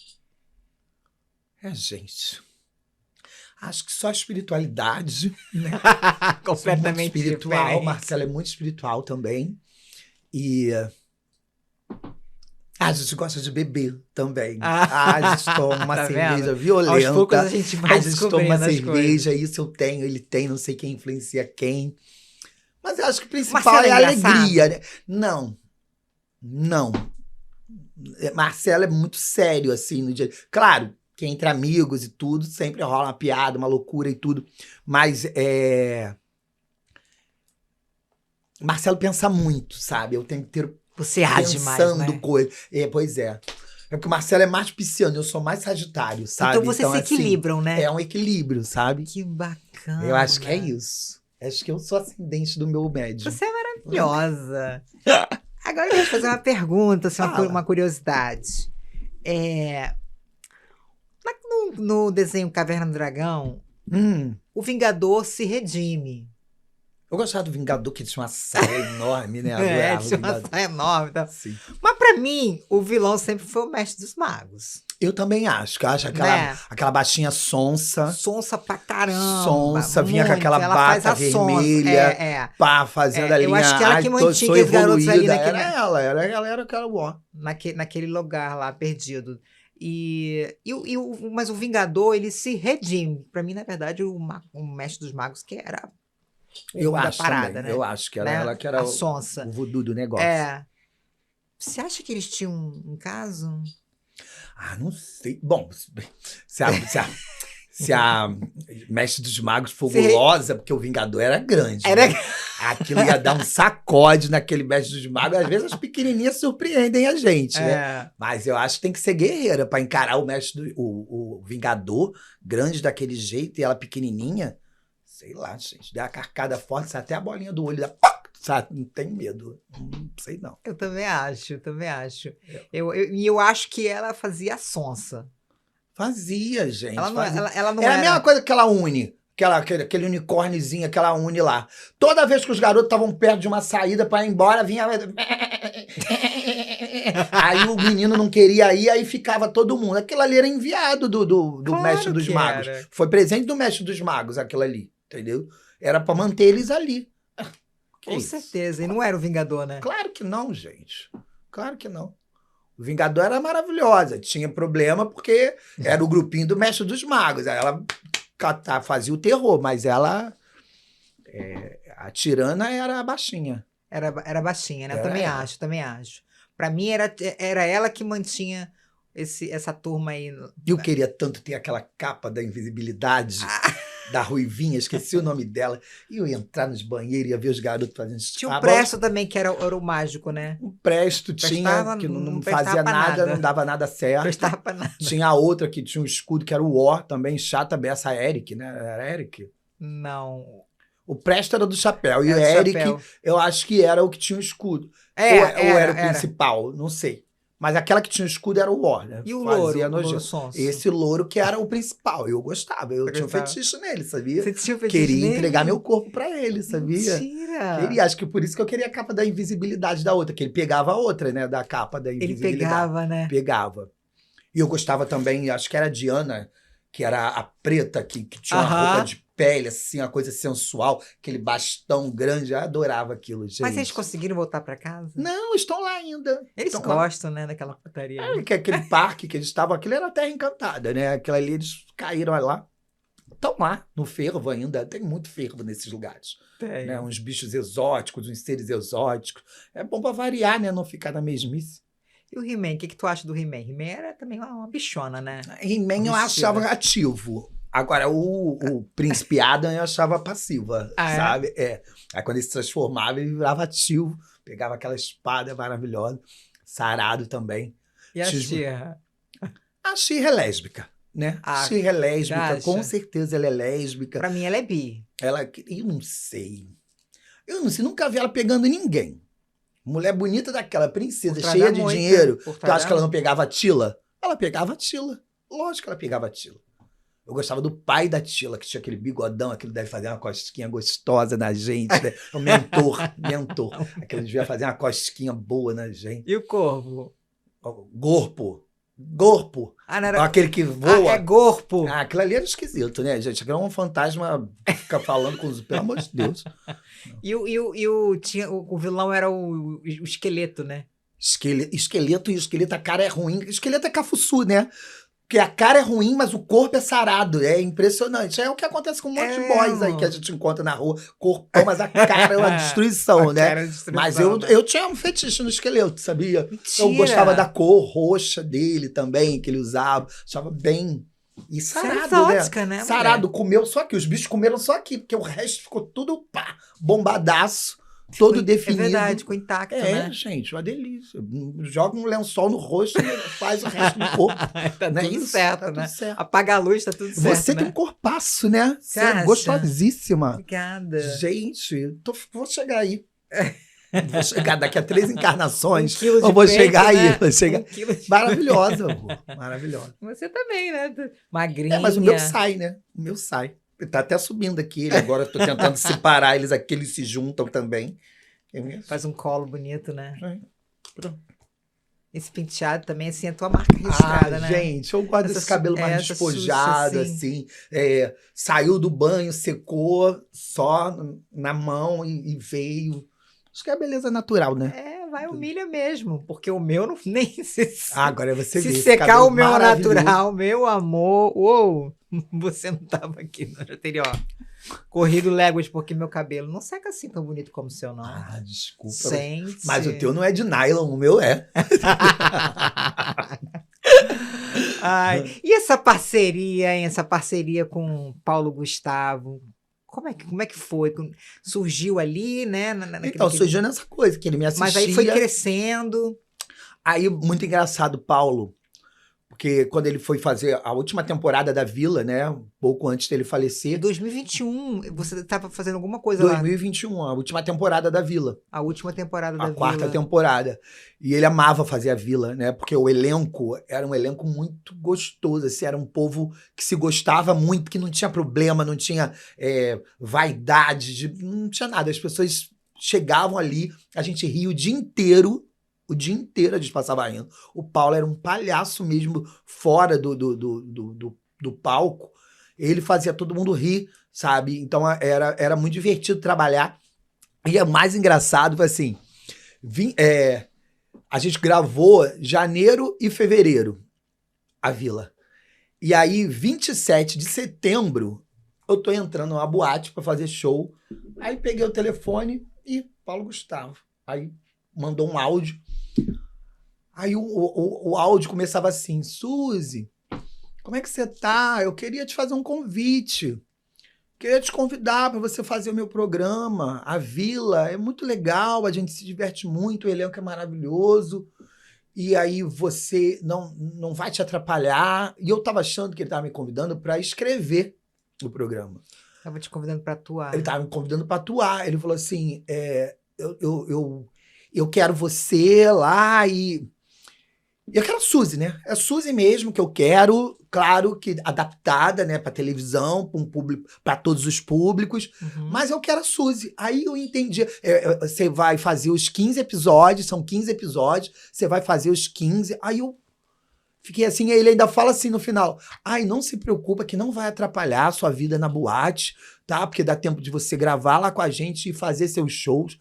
Gente... Acho que só a espiritualidade, né? Completamente espiritual. diferente. Marcelo é muito espiritual também. E a gente gosta de beber também. A gente toma uma cerveja violenta. Aos poucos a gente vai descobrindo toma uma as cerveja, coisas. isso eu tenho, ele tem, não sei quem influencia quem. Mas eu acho que o principal Marcelo é a engraçado? alegria, né? Não. Marcelo é muito sério, assim, no dia. Claro, que entre amigos e tudo, sempre rola uma piada, uma loucura e tudo. Mas Marcelo pensa muito, sabe? Eu tenho que ter... Você age mais, pensando né? coisa. Pois é. É porque o Marcelo é mais pisciano, eu sou mais sagitário, sabe? Então vocês se equilibram, assim, né? É um equilíbrio, sabe? Que bacana. Eu acho que é isso. Acho que eu sou ascendente do meu médium. Você é maravilhosa. Agora eu quero te fazer uma pergunta, assim, uma curiosidade. No desenho Caverna do Dragão, o Vingador se redime. Eu gostava do Vingador, que tinha uma saia enorme, né? Tinha uma saia enorme. Tá? Sim. Mas pra mim, o vilão sempre foi o Mestre dos Magos. Eu também acho. Que eu acho aquela baixinha sonsa. Sonsa pra caramba. Sonsa, vinha com aquela bata vermelha. Pá, fazendo a linha. Eu acho que ela que mantinha os garotos ali naquele... Era aquela ó. Naquele lugar lá, perdido. Mas o Vingador, ele se redime. Pra mim, na verdade, o Mestre dos Magos, que era eu da acho parada, também. né? Eu acho que era ela que era a sonsa. O voodoo do negócio. Você acha que eles tinham um caso? Não sei. Bom, se a Mestre dos Magos for gulosa, porque o Vingador era grande. Né? Aquilo ia dar um sacode naquele Mestre dos Magos. Às vezes as pequenininhas surpreendem a gente, né? Mas eu acho que tem que ser guerreira pra encarar o Vingador grande daquele jeito e ela pequenininha. Sei lá, gente. Der a carcada forte, sai até a bolinha do olho da... Sabe? Não tem medo. Não sei, não. Eu também acho. Eu acho que ela fazia a sonsa. Fazia, gente. Ela não era a mesma coisa que ela une. Aquele unicórniozinho, aquela une lá. Toda vez que os garotos estavam perto de uma saída pra ir embora, vinha... Aí o menino não queria ir, aí ficava todo mundo. Aquilo ali era enviado do Claro Mestre dos Magos. Era. Foi presente do Mestre dos Magos, aquilo ali. Entendeu? Era pra manter eles ali. Com certeza. E não era o Vingador, né? Claro que não, gente. Claro que não. O Vingador era maravilhosa. Tinha problema porque era o grupinho do Mestre dos Magos. Aí ela fazia o terror, mas ela... a tirana era a baixinha. Era baixinha, né? Eu Era também acho. Pra mim, era ela que mantinha essa turma aí. Eu queria tanto ter aquela capa da invisibilidade da Ruivinha, esqueci o nome dela. E eu ia entrar nos banheiros e ia ver os garotos fazendo... Tinha o Presto também, que era o mágico, né? O Presto tinha, que não fazia nada, não dava nada certo. Não prestava pra nada. Tinha a outra que tinha um escudo, que era o War, também chata, essa Eric, né? Era Eric? Não. O Presto era do chapéu. E o Era do Eric, chapéu. eu acho que era o que tinha o escudo. Ou era o principal, não sei. Mas aquela que tinha o escudo era o War, né? E o Fazia louro nojento. sonso? Esse louro que era o principal. Eu gostava. Eu Você tinha um gostava? fetiche nele, sabia? Você tinha um fetiche Queria nele? entregar meu corpo pra ele, sabia? Mentira! Queria. Acho que por isso que eu queria a capa da invisibilidade da outra, que ele pegava a outra, né? Da capa da Ele invisibilidade. pegava, né? Pegava. E eu gostava também, acho que era a Diana, que era a preta, que tinha uma roupa de pele, assim, uma coisa sensual, aquele bastão grande. Eu adorava aquilo, gente. Mas eles conseguiram voltar pra casa? Não, estão lá ainda. Eles Estão lá. gostam, né, daquela putaria. Que aquele parque que eles estavam, aquilo era a Terra Encantada, né? Aquilo ali, eles caíram lá. Estão lá, no fervo ainda. Tem muito fervo nesses lugares. Tem. Né? Uns bichos exóticos, uns seres exóticos. É bom pra variar, né? Não ficar na mesmice. E o He-Man, o que tu acha do He-Man? He-Man era também uma bichona, né? He-Man eu achava ativo. Agora, o Príncipe Adam eu achava passiva, sabe? Aí quando ele se transformava, ele virava ativo. Pegava aquela espada maravilhosa. Sarado também. E a She-Ra? A She-Ra é lésbica, né? A She-Ra é lésbica, com certeza ela é lésbica. Pra mim ela é bi. Eu não sei, nunca vi ela pegando ninguém. Mulher bonita daquela, princesa, cheia de dinheiro. Tu acha que ela não pegava a Tila? Ela pegava a Tila. Lógico que ela pegava a Tila. Eu gostava do pai da Tila, que tinha aquele bigodão, aquilo deve fazer uma cosquinha gostosa na gente, né? O mentor. Aquilo devia fazer uma cosquinha boa na gente. E o Corvo? Gorpo. Não era... Aquele que voa. É Gorpo. Aquilo ali era esquisito, né, gente? Aquilo é um fantasma que fica falando com os... Pelo amor de Deus. O vilão era o esqueleto, né? Esqueleto, e o esqueleto, a cara é ruim. O esqueleto é cafuçu, né? Porque a cara é ruim, mas o corpo é sarado. É impressionante. É o que acontece com um monte de boys aí que a gente encontra na rua. Corpão, mas a cara é uma destruição, né? Mas eu tinha um fetiche no esqueleto, sabia? Mentira. Eu gostava da cor roxa dele também, que ele usava. Achava bem... E sarado, exótica, né? Sarado, comeu só aqui. Os bichos comeram só aqui, porque o resto ficou tudo bombadaço. Todo definido. É verdade, ficou intacto, né? Gente, uma delícia. Joga um lençol no rosto e faz o resto do corpo. Tá tudo certo, tá né? Tudo certo. Apaga a luz, tá tudo certo, Você né? tem um corpaço, né? Você é acha? gostosíssima. Obrigada. Gente, vou chegar aí. Vou chegar daqui a 3 encarnações. 1 quilo de eu vou peito, chegar né? aí. Vou chegar. 1 quilo de... Maravilhosa, maravilhosa. Você também, né? Magrinha. Mas o meu sai, né? O meu sai. Tá até subindo aqui. Agora eu tô tentando separar eles aqui. Eles se juntam também. Faz um colo bonito, né? Pronto. Esse penteado também, assim, é a tua marca registrada, né? Gente, eu gosto desse cabelo mais despojado, assim. Saiu do banho, secou só na mão e veio. Acho que é a beleza natural, né? Vai humilha mesmo, porque o meu não nem se... agora você vê. Se secar o meu natural, meu amor, você não tava aqui no anterior. Corrido léguas, porque meu cabelo não seca assim tão bonito como o seu, não. Desculpa. Gente. Mas o teu não é de nylon, o meu é. E essa parceria, hein? Essa parceria com Paulo Gustavo? Como é que foi? Surgiu ali, né? Então, surgiu nessa coisa, que ele me assistia. Mas aí foi crescendo. Aí, muito engraçado, Paulo, porque quando ele foi fazer a última temporada da Vila, né? Um pouco antes dele falecer. Em 2021, você estava fazendo alguma coisa 2021, lá. A última temporada da Vila. A última temporada da Vila. A 4ª temporada. E ele amava fazer a Vila, né? Porque o elenco era um elenco muito gostoso. Assim, era um povo que se gostava muito, que não tinha problema, não tinha vaidade, não tinha nada. As pessoas chegavam ali, a gente ria o dia inteiro. O dia inteiro a gente passava rindo. O Paulo era um palhaço mesmo, fora do palco. Ele fazia todo mundo rir, sabe? Então era muito divertido trabalhar. E o mais engraçado foi assim... A gente gravou janeiro e fevereiro, a Vila. E aí, 27 de setembro, eu tô entrando numa boate pra fazer show. Aí peguei o telefone e Paulo Gustavo. Aí mandou um áudio. Aí o áudio começava assim: Suzy, como é que você tá? Eu queria te fazer um convite. Queria te convidar para você fazer o meu programa. A Vila é muito legal, a gente se diverte muito, o elenco é maravilhoso. E aí você não vai te atrapalhar. E eu tava achando que ele tava me convidando para escrever o programa. Tava te convidando para atuar. Ele tava me convidando para atuar. Ele falou assim, eu quero você lá e eu quero a Suzy, né? É a Suzy mesmo que eu quero, claro que adaptada, né, para televisão, para um público, para todos os públicos, mas eu quero a Suzy. Aí eu entendi, você vai fazer os 15 episódios, são 15 episódios, você vai fazer os 15, aí eu fiquei assim, aí ele ainda fala assim no final, ai, não se preocupa que não vai atrapalhar a sua vida na boate, tá? Porque dá tempo de você gravar lá com a gente e fazer seus shows.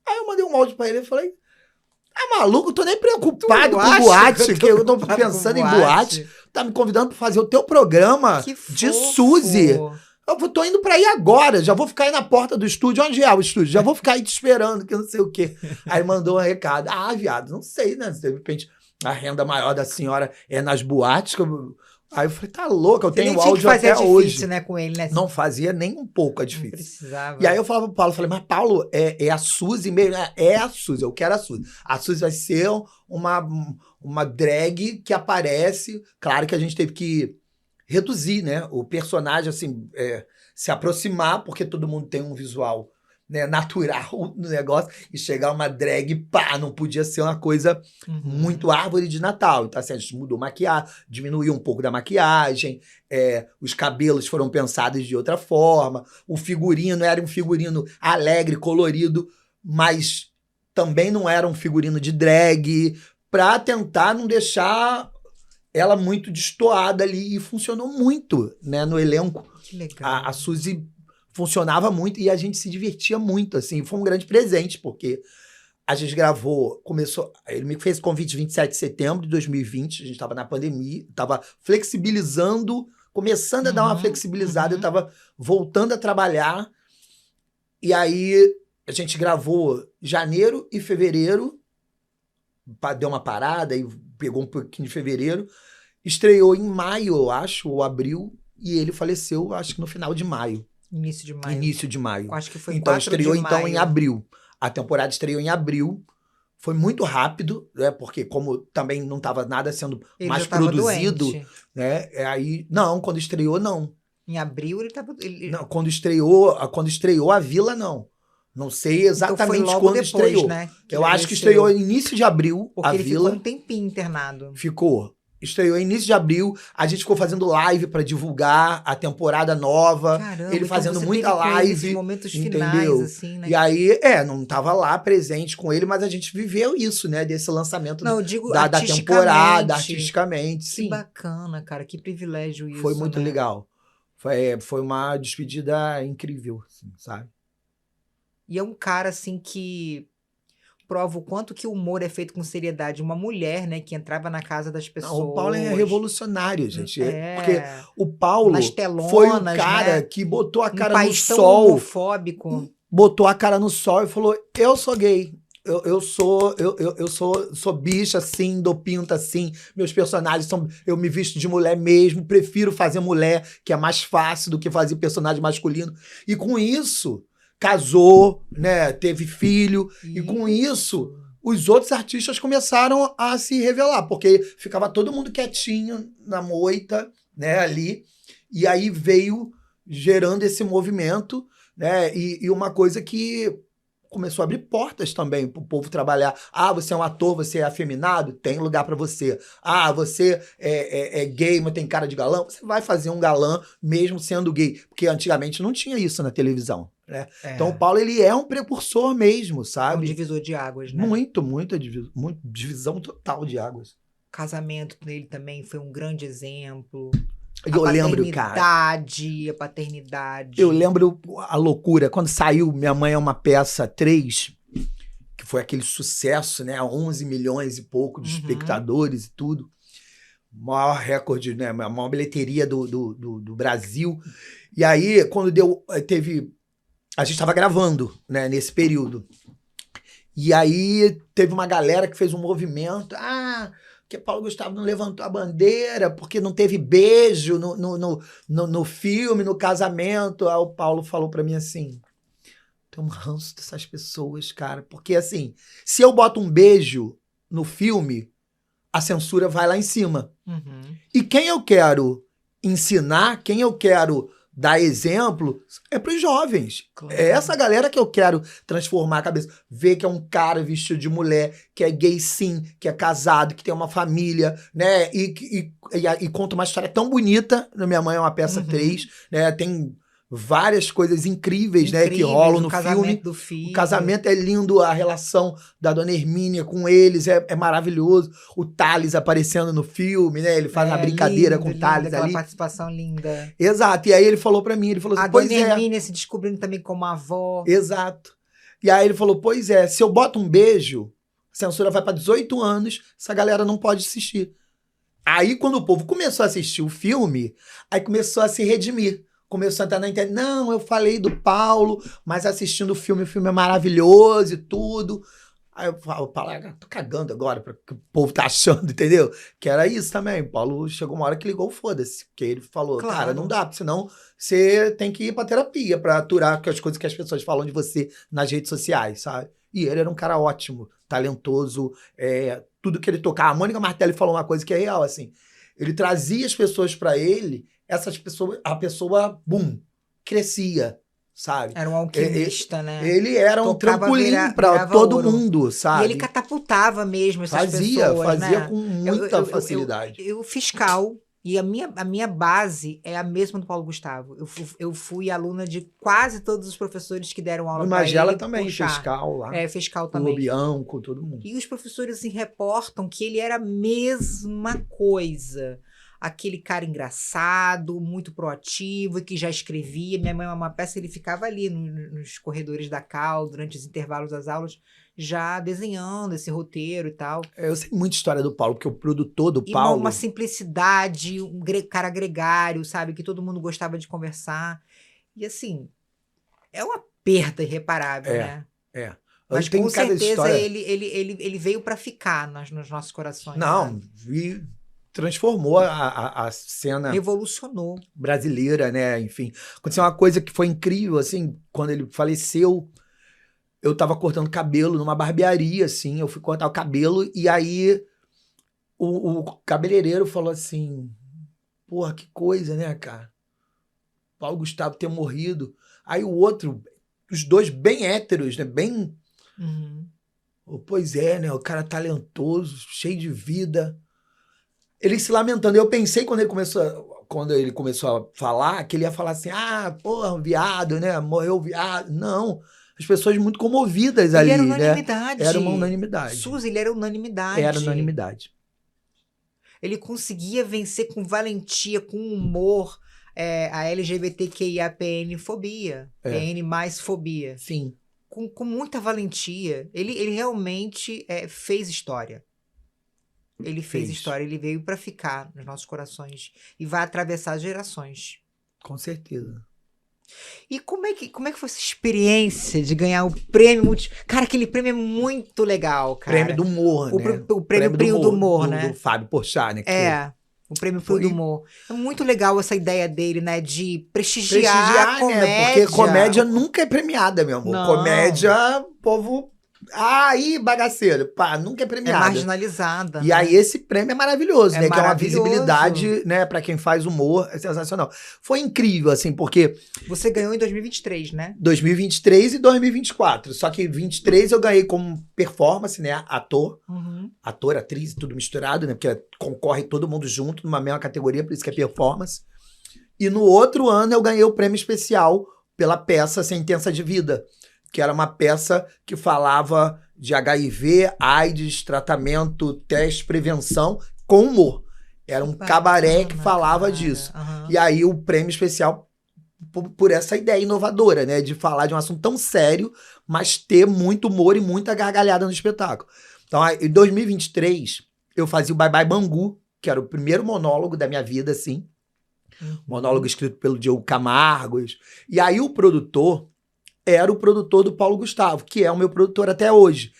Aí eu mandei um áudio pra ele e falei, maluco, eu tô nem preocupado com boate, que eu tô pensando em boate. Tá me convidando pra fazer o teu programa de Suzy. Eu tô indo pra ir agora, já vou ficar aí na porta do estúdio. Onde é o estúdio? Já vou ficar aí te esperando, que eu não sei o quê. Aí mandou um recado. Ah, viado, não sei, né? De repente, a renda maior da senhora é nas boates. Aí eu falei, tá louco, eu tenho áudio até hoje. Né, com ele, né? Não fazia nem um pouco a difícil. Não precisava. E aí eu falava pro Paulo, falei, mas Paulo, é a Suzy mesmo? É a Suzy, eu quero a Suzy. A Suzy vai ser uma drag que aparece. Claro que a gente teve que reduzir, né? O personagem, assim, se aproximar, porque todo mundo tem um visual, né, natural no negócio, e chegar uma drag, pá, não podia ser uma coisa muito árvore de Natal. Então, assim, a gente mudou maquiagem, diminuiu um pouco da maquiagem, os cabelos foram pensados de outra forma, o figurino era um figurino alegre, colorido, mas também não era um figurino de drag, pra tentar não deixar ela muito destoada ali, e funcionou muito, né, no elenco. Que legal. A Suzy funcionava muito e a gente se divertia muito, assim, foi um grande presente, porque a gente gravou, ele me fez convite 27 de setembro de 2020, a gente estava na pandemia, estava flexibilizando, começando a dar uma flexibilizada, eu estava voltando a trabalhar, e aí a gente gravou janeiro e fevereiro, deu uma parada e pegou um pouquinho de fevereiro, estreou em maio, eu acho, ou abril, e ele faleceu, acho que no final de maio. Início de maio. Início de maio. Acho que foi então 4 estreou de então maio. em abril. A temporada estreou em abril. Foi muito rápido, né? Porque como também não estava nada sendo Ele mais já tava produzido, doente. né? Aí não, quando estreou não. Em abril ele estava. Não, quando estreou a Vila não. Não sei exatamente então foi logo quando depois, estreou. Né, eu acho que estreou no início de abril. Porque a ele Vila ficou um tempinho internado. Ficou. Estreou início de abril, a gente ficou fazendo live pra divulgar a temporada nova. Caramba, ele fazendo então você muita teve com ele live. esses momentos entendeu? finais, assim, né? E aí, não tava lá presente com ele, mas a gente viveu isso, né? Desse lançamento não, eu digo da temporada, artisticamente. Que sim. bacana, cara, que privilégio isso. Foi muito né? legal. Foi uma despedida incrível, assim, sabe? E é um cara, assim, que prova o quanto que o humor é feito com seriedade. Uma mulher, né, que entrava na casa das pessoas. Não, o Paulo é revolucionário, gente. É. Porque o Paulo Nas telonas, foi o cara né? que botou a cara Um no país tão sol. homofóbico. Botou a cara no sol e falou: eu sou gay. Eu sou bicha assim, dou pinta assim. Meus personagens são. Eu me visto de mulher mesmo. Prefiro fazer mulher, que é mais fácil do que fazer personagem masculino. E com isso, casou, né? Teve filho. E com isso, os outros artistas começaram a se revelar. Porque ficava todo mundo quietinho na moita, né? Ali. E aí veio gerando esse movimento, né? E uma coisa que começou a abrir portas também para o povo trabalhar. Ah, você é um ator, você é afeminado? Tem lugar para você. Ah, você é gay, mas tem cara de galã? Você vai fazer um galã mesmo sendo gay. Porque antigamente não tinha isso na televisão, né? Então o Paulo, ele é um precursor mesmo, sabe? É um divisor de águas, né? Muito divisão total de águas. O casamento dele também foi um grande exemplo. Eu lembro, cara. A paternidade. Eu lembro a loucura. Quando saiu Minha Mãe é uma Peça 3, que foi aquele sucesso, né? 11 milhões e pouco de espectadores e tudo. Maior recorde, né? A maior bilheteria do Brasil. E aí, quando teve... A gente estava gravando, né? Nesse período. E aí, teve uma galera que fez um movimento. Que Paulo Gustavo não levantou a bandeira porque não teve beijo no filme, no casamento. Aí o Paulo falou pra mim assim, tem um ranço dessas pessoas, cara. Porque assim, se eu boto um beijo no filme, a censura vai lá em cima. E quem eu quero ensinar, quem eu quero dar exemplo, é pros jovens. Claro. É essa galera que eu quero transformar a cabeça. Ver que é um cara vestido de mulher, que é gay sim, que é casado, que tem uma família, né? E conta uma história tão bonita. Minha Mãe é uma peça 3, né? Tem várias coisas incríveis, né, que rolam no filme. Do filho. O casamento é lindo, a relação da Dona Hermínia com eles é maravilhoso. O Thales aparecendo no filme, né? Ele faz uma brincadeira com o Thales ali. Participação linda. Exato. E aí ele falou pra mim, ele falou assim, a Dona Hermínia se descobrindo também como avó. Exato. E aí ele falou, pois é, se eu boto um beijo, a censura vai pra 18 anos, essa galera não pode assistir. Aí quando o povo começou a assistir o filme, aí começou a se redimir. Começou a entrar na internet, não, eu falei do Paulo, mas assistindo o filme é maravilhoso e tudo. Aí eu falo, Paulo, tô cagando agora para que o povo tá achando, entendeu? Que era isso também. Paulo chegou uma hora que ligou o foda-se, porque ele falou, claro, cara, não dá, senão você tem que ir pra terapia pra aturar as coisas que as pessoas falam de você nas redes sociais, sabe? E ele era um cara ótimo, talentoso, tudo que ele tocava. A Mônica Martelli falou uma coisa que é real, assim, ele trazia as pessoas pra ele, a pessoa, bum, crescia, sabe? Era um alquimista, né? Ele era um trampolim pra todo mundo, sabe? E ele catapultava mesmo essas pessoas, Fazia né? Com muita facilidade. Eu fiscal, e a minha base é a mesma do Paulo Gustavo. Eu fui aluna de quase todos os professores que deram aula para ele. Magela também, fiscal lá. Fiscal também. O Lobião, com todo mundo. E os professores assim, reportam que ele era a mesma coisa. Aquele cara engraçado, muito proativo, e que já escrevia. Minha Mãe é uma peça, ele ficava ali nos corredores da Cal, durante os intervalos das aulas, já desenhando esse roteiro e tal. Eu sei muita história do Paulo, porque o produtor do Paulo... Uma simplicidade, um cara gregário, sabe? Que todo mundo gostava de conversar. E assim, é uma perda irreparável, né? Mas com certeza ele veio para ficar nos nossos corações. Não, transformou a cena... Revolucionou. Brasileira, né? Enfim. Aconteceu uma coisa que foi incrível, assim, quando ele faleceu, eu tava cortando cabelo numa barbearia, assim, eu fui cortar o cabelo e aí o cabeleireiro falou assim, porra, que coisa, né, cara? Paulo Gustavo ter morrido. Aí o outro, os dois bem héteros, né? Bem... Pois é, né? O cara talentoso, cheio de vida... Ele se lamentando. Eu pensei quando ele começou a falar, que ele ia falar assim, porra, viado, né? Morreu viado. Não. As pessoas muito comovidas ali, era unanimidade. Né? Era uma unanimidade. Suzy, ele era unanimidade. Era unanimidade. Ele conseguia vencer com valentia, com humor, a LGBTQIAPN-fobia. PN mais fobia. Sim. Com muita valentia. Ele realmente fez história. Ele fez história, ele veio para ficar nos nossos corações e vai atravessar gerações. Com certeza. E como é que foi essa experiência de ganhar o prêmio? Cara, aquele prêmio é muito legal, cara. Prêmio do humor, né? O prêmio Primo do Humor, né? Do Fábio Porchat, né? O prêmio Primo do Humor. É muito legal essa ideia dele, né? De prestigiar a comédia. Né? Porque comédia nunca é premiada, meu amor. Não. Comédia, povo... aí, bagaceiro, pá, nunca é premiada. É marginalizada. E aí esse prêmio é maravilhoso, né? Que é uma visibilidade, né? Pra quem faz humor, é sensacional. Foi incrível, assim, porque... Você ganhou em 2023, né? 2023 e 2024. Só que 23 eu ganhei como performance, né? Ator. Ator, atriz, tudo misturado, né? Porque concorre todo mundo junto numa mesma categoria, por isso que é performance. E no outro ano eu ganhei o prêmio especial pela peça Sentença de Vida, que era uma peça que falava de HIV, AIDS, tratamento, teste, prevenção, com humor. Era um cabaré que falava disso. E aí o prêmio especial por essa ideia inovadora, né? De falar de um assunto tão sério, mas ter muito humor e muita gargalhada no espetáculo. Então, em 2023, eu fazia o Bye Bye Bangu, que era o primeiro monólogo da minha vida, assim. Monólogo escrito pelo Diogo Camargos. E aí o produtor era o produtor do Paulo Gustavo, que é o meu produtor até hoje.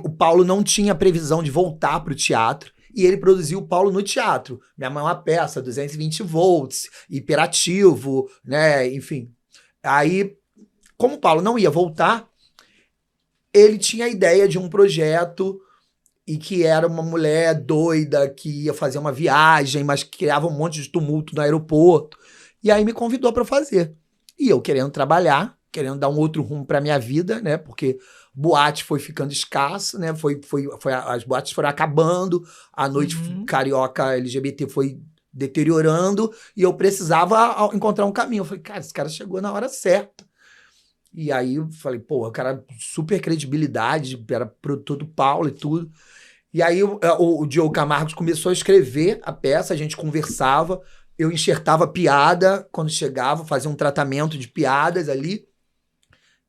O Paulo não tinha previsão de voltar para o teatro, e ele produziu o Paulo no teatro. Minha Mãe é uma Peça, 220 volts, hiperativo, né? Enfim. Aí, como o Paulo não ia voltar, ele tinha a ideia de um projeto e que era uma mulher doida que ia fazer uma viagem, mas que criava um monte de tumulto no aeroporto. E aí me convidou para fazer. E eu querendo trabalhar, querendo dar um outro rumo para minha vida, né? Porque boate foi ficando escasso, né? As boates foram acabando, a noite carioca LGBT foi deteriorando e eu precisava encontrar um caminho. Eu falei, cara, esse cara chegou na hora certa. E aí eu falei, pô, o cara super credibilidade, era produtor do Paulo e tudo. E aí o Diogo Camargos começou a escrever a peça, a gente conversava, eu enxertava piada quando chegava, fazia um tratamento de piadas ali.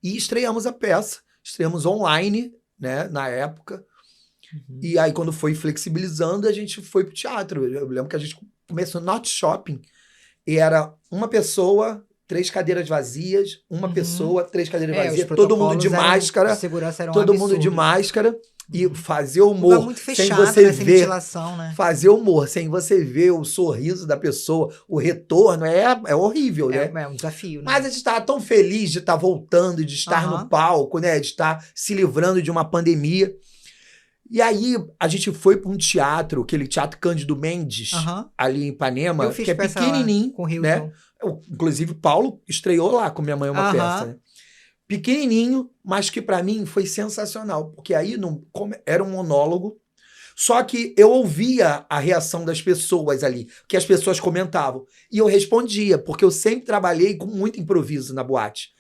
E estreamos a peça. Estreamos online, né, na época. E aí, quando foi flexibilizando, a gente foi pro teatro. Eu lembro que a gente começou no Norte Shopping. E era uma pessoa, 3 cadeiras vazias. Uma pessoa, 3 cadeiras vazias. Todo mundo de máscara. Todo mundo de máscara. E fazer humor muito fechado, sem você sem ver, ventilação, né? Fazer humor sem você ver o sorriso da pessoa, o retorno, é horrível, né? É um desafio, né? Mas a gente estava tão feliz de estar voltando, de estar no palco, né? De estar se livrando de uma pandemia. E aí a gente foi para um teatro, aquele Teatro Cândido Mendes, ali em Ipanema, que é pequenininho, com Hilton. né? Inclusive o Paulo estreou lá com Minha Mãe é uma Peça, né? Pequenininho, mas que para mim foi sensacional, porque aí era um monólogo, só que eu ouvia a reação das pessoas ali, que as pessoas comentavam, e eu respondia, porque eu sempre trabalhei com muito improviso na boate.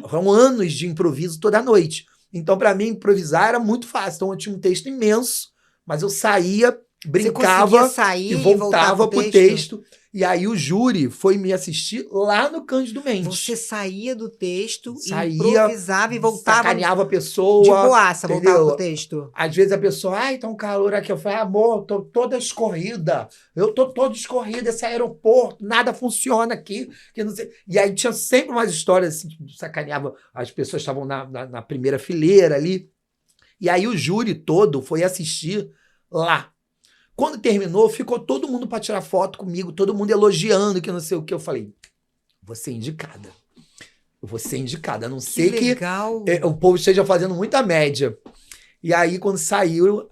Foram anos de improviso toda noite. Então, para mim, improvisar era muito fácil. Então, eu tinha um texto imenso, mas eu saía, brincava e voltava pro texto. E aí o júri foi me assistir lá no Cândido Mendes. Você saía do texto, improvisava e voltava. Sacaneava a pessoa. De boaça, voltava pro texto. Às vezes a pessoa, ai, tá um calor aqui. Eu falei, amor, tô toda escorrida. Eu tô toda escorrida, esse aeroporto, nada funciona aqui. Que não sei. E aí tinha sempre umas histórias assim, sacaneava. As pessoas estavam na primeira fileira ali. E aí o júri todo foi assistir lá. Quando terminou, ficou todo mundo para tirar foto comigo, todo mundo elogiando, que não sei o que. Eu falei, vou ser indicada. Eu vou ser indicada, a não ser que o povo esteja fazendo muita média. E aí, quando saíram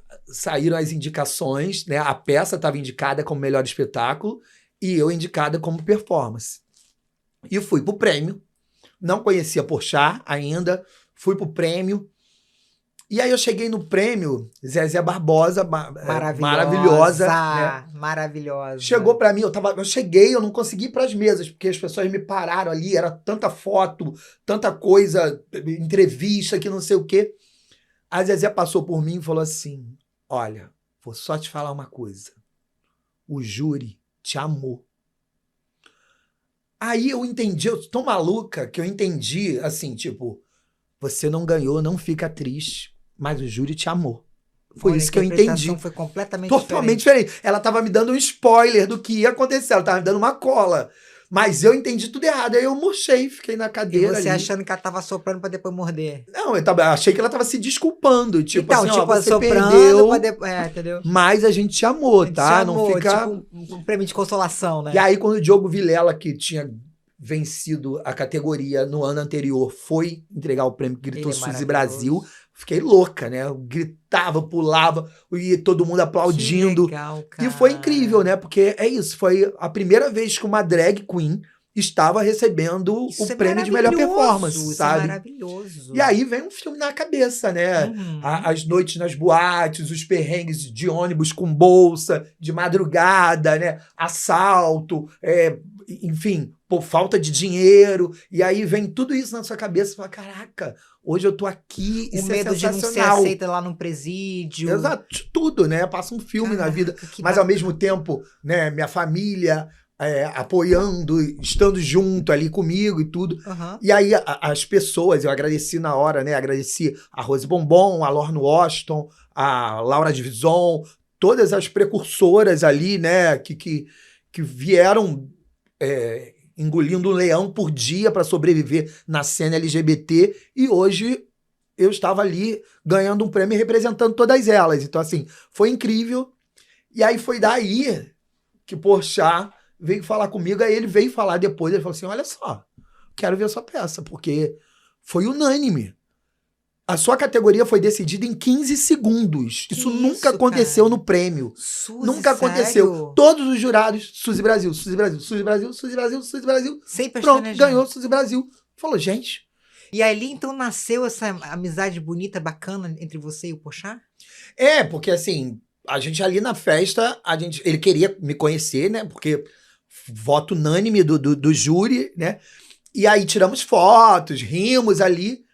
as indicações, né? A peça estava indicada como melhor espetáculo e eu indicada como performance. E fui pro prêmio. Não conhecia Porchat ainda, fui pro prêmio. E aí eu cheguei no prêmio, Zezé Barbosa, maravilhosa. Né? Maravilhosa. Chegou pra mim, eu cheguei, eu não consegui ir pras mesas, porque as pessoas me pararam ali, era tanta foto, tanta coisa, entrevista, que não sei o quê. A Zezé passou por mim e falou assim, olha, vou só te falar uma coisa, o júri te amou. Aí eu entendi, eu tô tão maluca que eu entendi, assim, tipo, você não ganhou, não fica triste. Mas o júri te amou. Foi isso que eu entendi. Foi completamente totalmente diferente. Ela tava me dando um spoiler do que ia acontecer. Ela tava me dando uma cola. Mas eu entendi tudo errado. Aí eu murchei, fiquei na cadeira. E você ali. achando que ela tava soprando pra depois morder? Não, achei que ela tava se desculpando. Tipo então, assim, tipo, você soprando perdeu. Entendeu? Mas a gente te amou, tá? Não fica. Tipo um prêmio de consolação, né? E aí, quando o Diogo Vilela, que tinha vencido a categoria no ano anterior, foi entregar o prêmio, gritou Suzy Brasil. Fiquei louca, né? Eu gritava, pulava, e todo mundo aplaudindo. Que legal, cara. E foi incrível, né? Porque é isso, foi a primeira vez que uma drag queen estava recebendo o prêmio de melhor performance, sabe? Isso é maravilhoso. E aí vem um filme na cabeça, né? As noites nas boates, os perrengues de ônibus com bolsa, de madrugada, né? Assalto, enfim, por falta de dinheiro. E aí vem tudo isso na sua cabeça e fala, caraca, hoje eu tô aqui, isso é sensacional. O medo de não ser aceita lá num presídio. Exato, tudo, né? Passa um filme na vida. Mas ao mesmo tempo, né? Minha família, apoiando, estando junto ali comigo e tudo. Aham. E aí as pessoas, eu agradeci na hora, né? Agradeci a Rose Bombom, a Lorne Washington, a Laura Divison, todas as precursoras ali, né? Que vieram engolindo um leão por dia para sobreviver na cena LGBT. E hoje eu estava ali ganhando um prêmio e representando todas elas. Então, assim, foi incrível. E aí foi daí que Porchat veio falar comigo. Aí ele veio falar depois. Ele falou assim, olha só, quero ver a sua peça, porque foi unânime. A sua categoria foi decidida em 15 segundos. Isso nunca aconteceu, cara, no prêmio. Suzy, nunca aconteceu. sério? Todos os jurados, Suzy Brasil, Suzy Brasil, Suzy Brasil, Suzy Brasil, Suzy Brasil. Sem Pronto, pestanejar. ganhou Suzy Brasil. Falou, gente... E ali, então, nasceu essa amizade bonita, bacana entre você e o Porchat? Porque assim, a gente ali na festa, ele queria me conhecer, né? Porque voto unânime do júri, né? E aí tiramos fotos, rimos ali.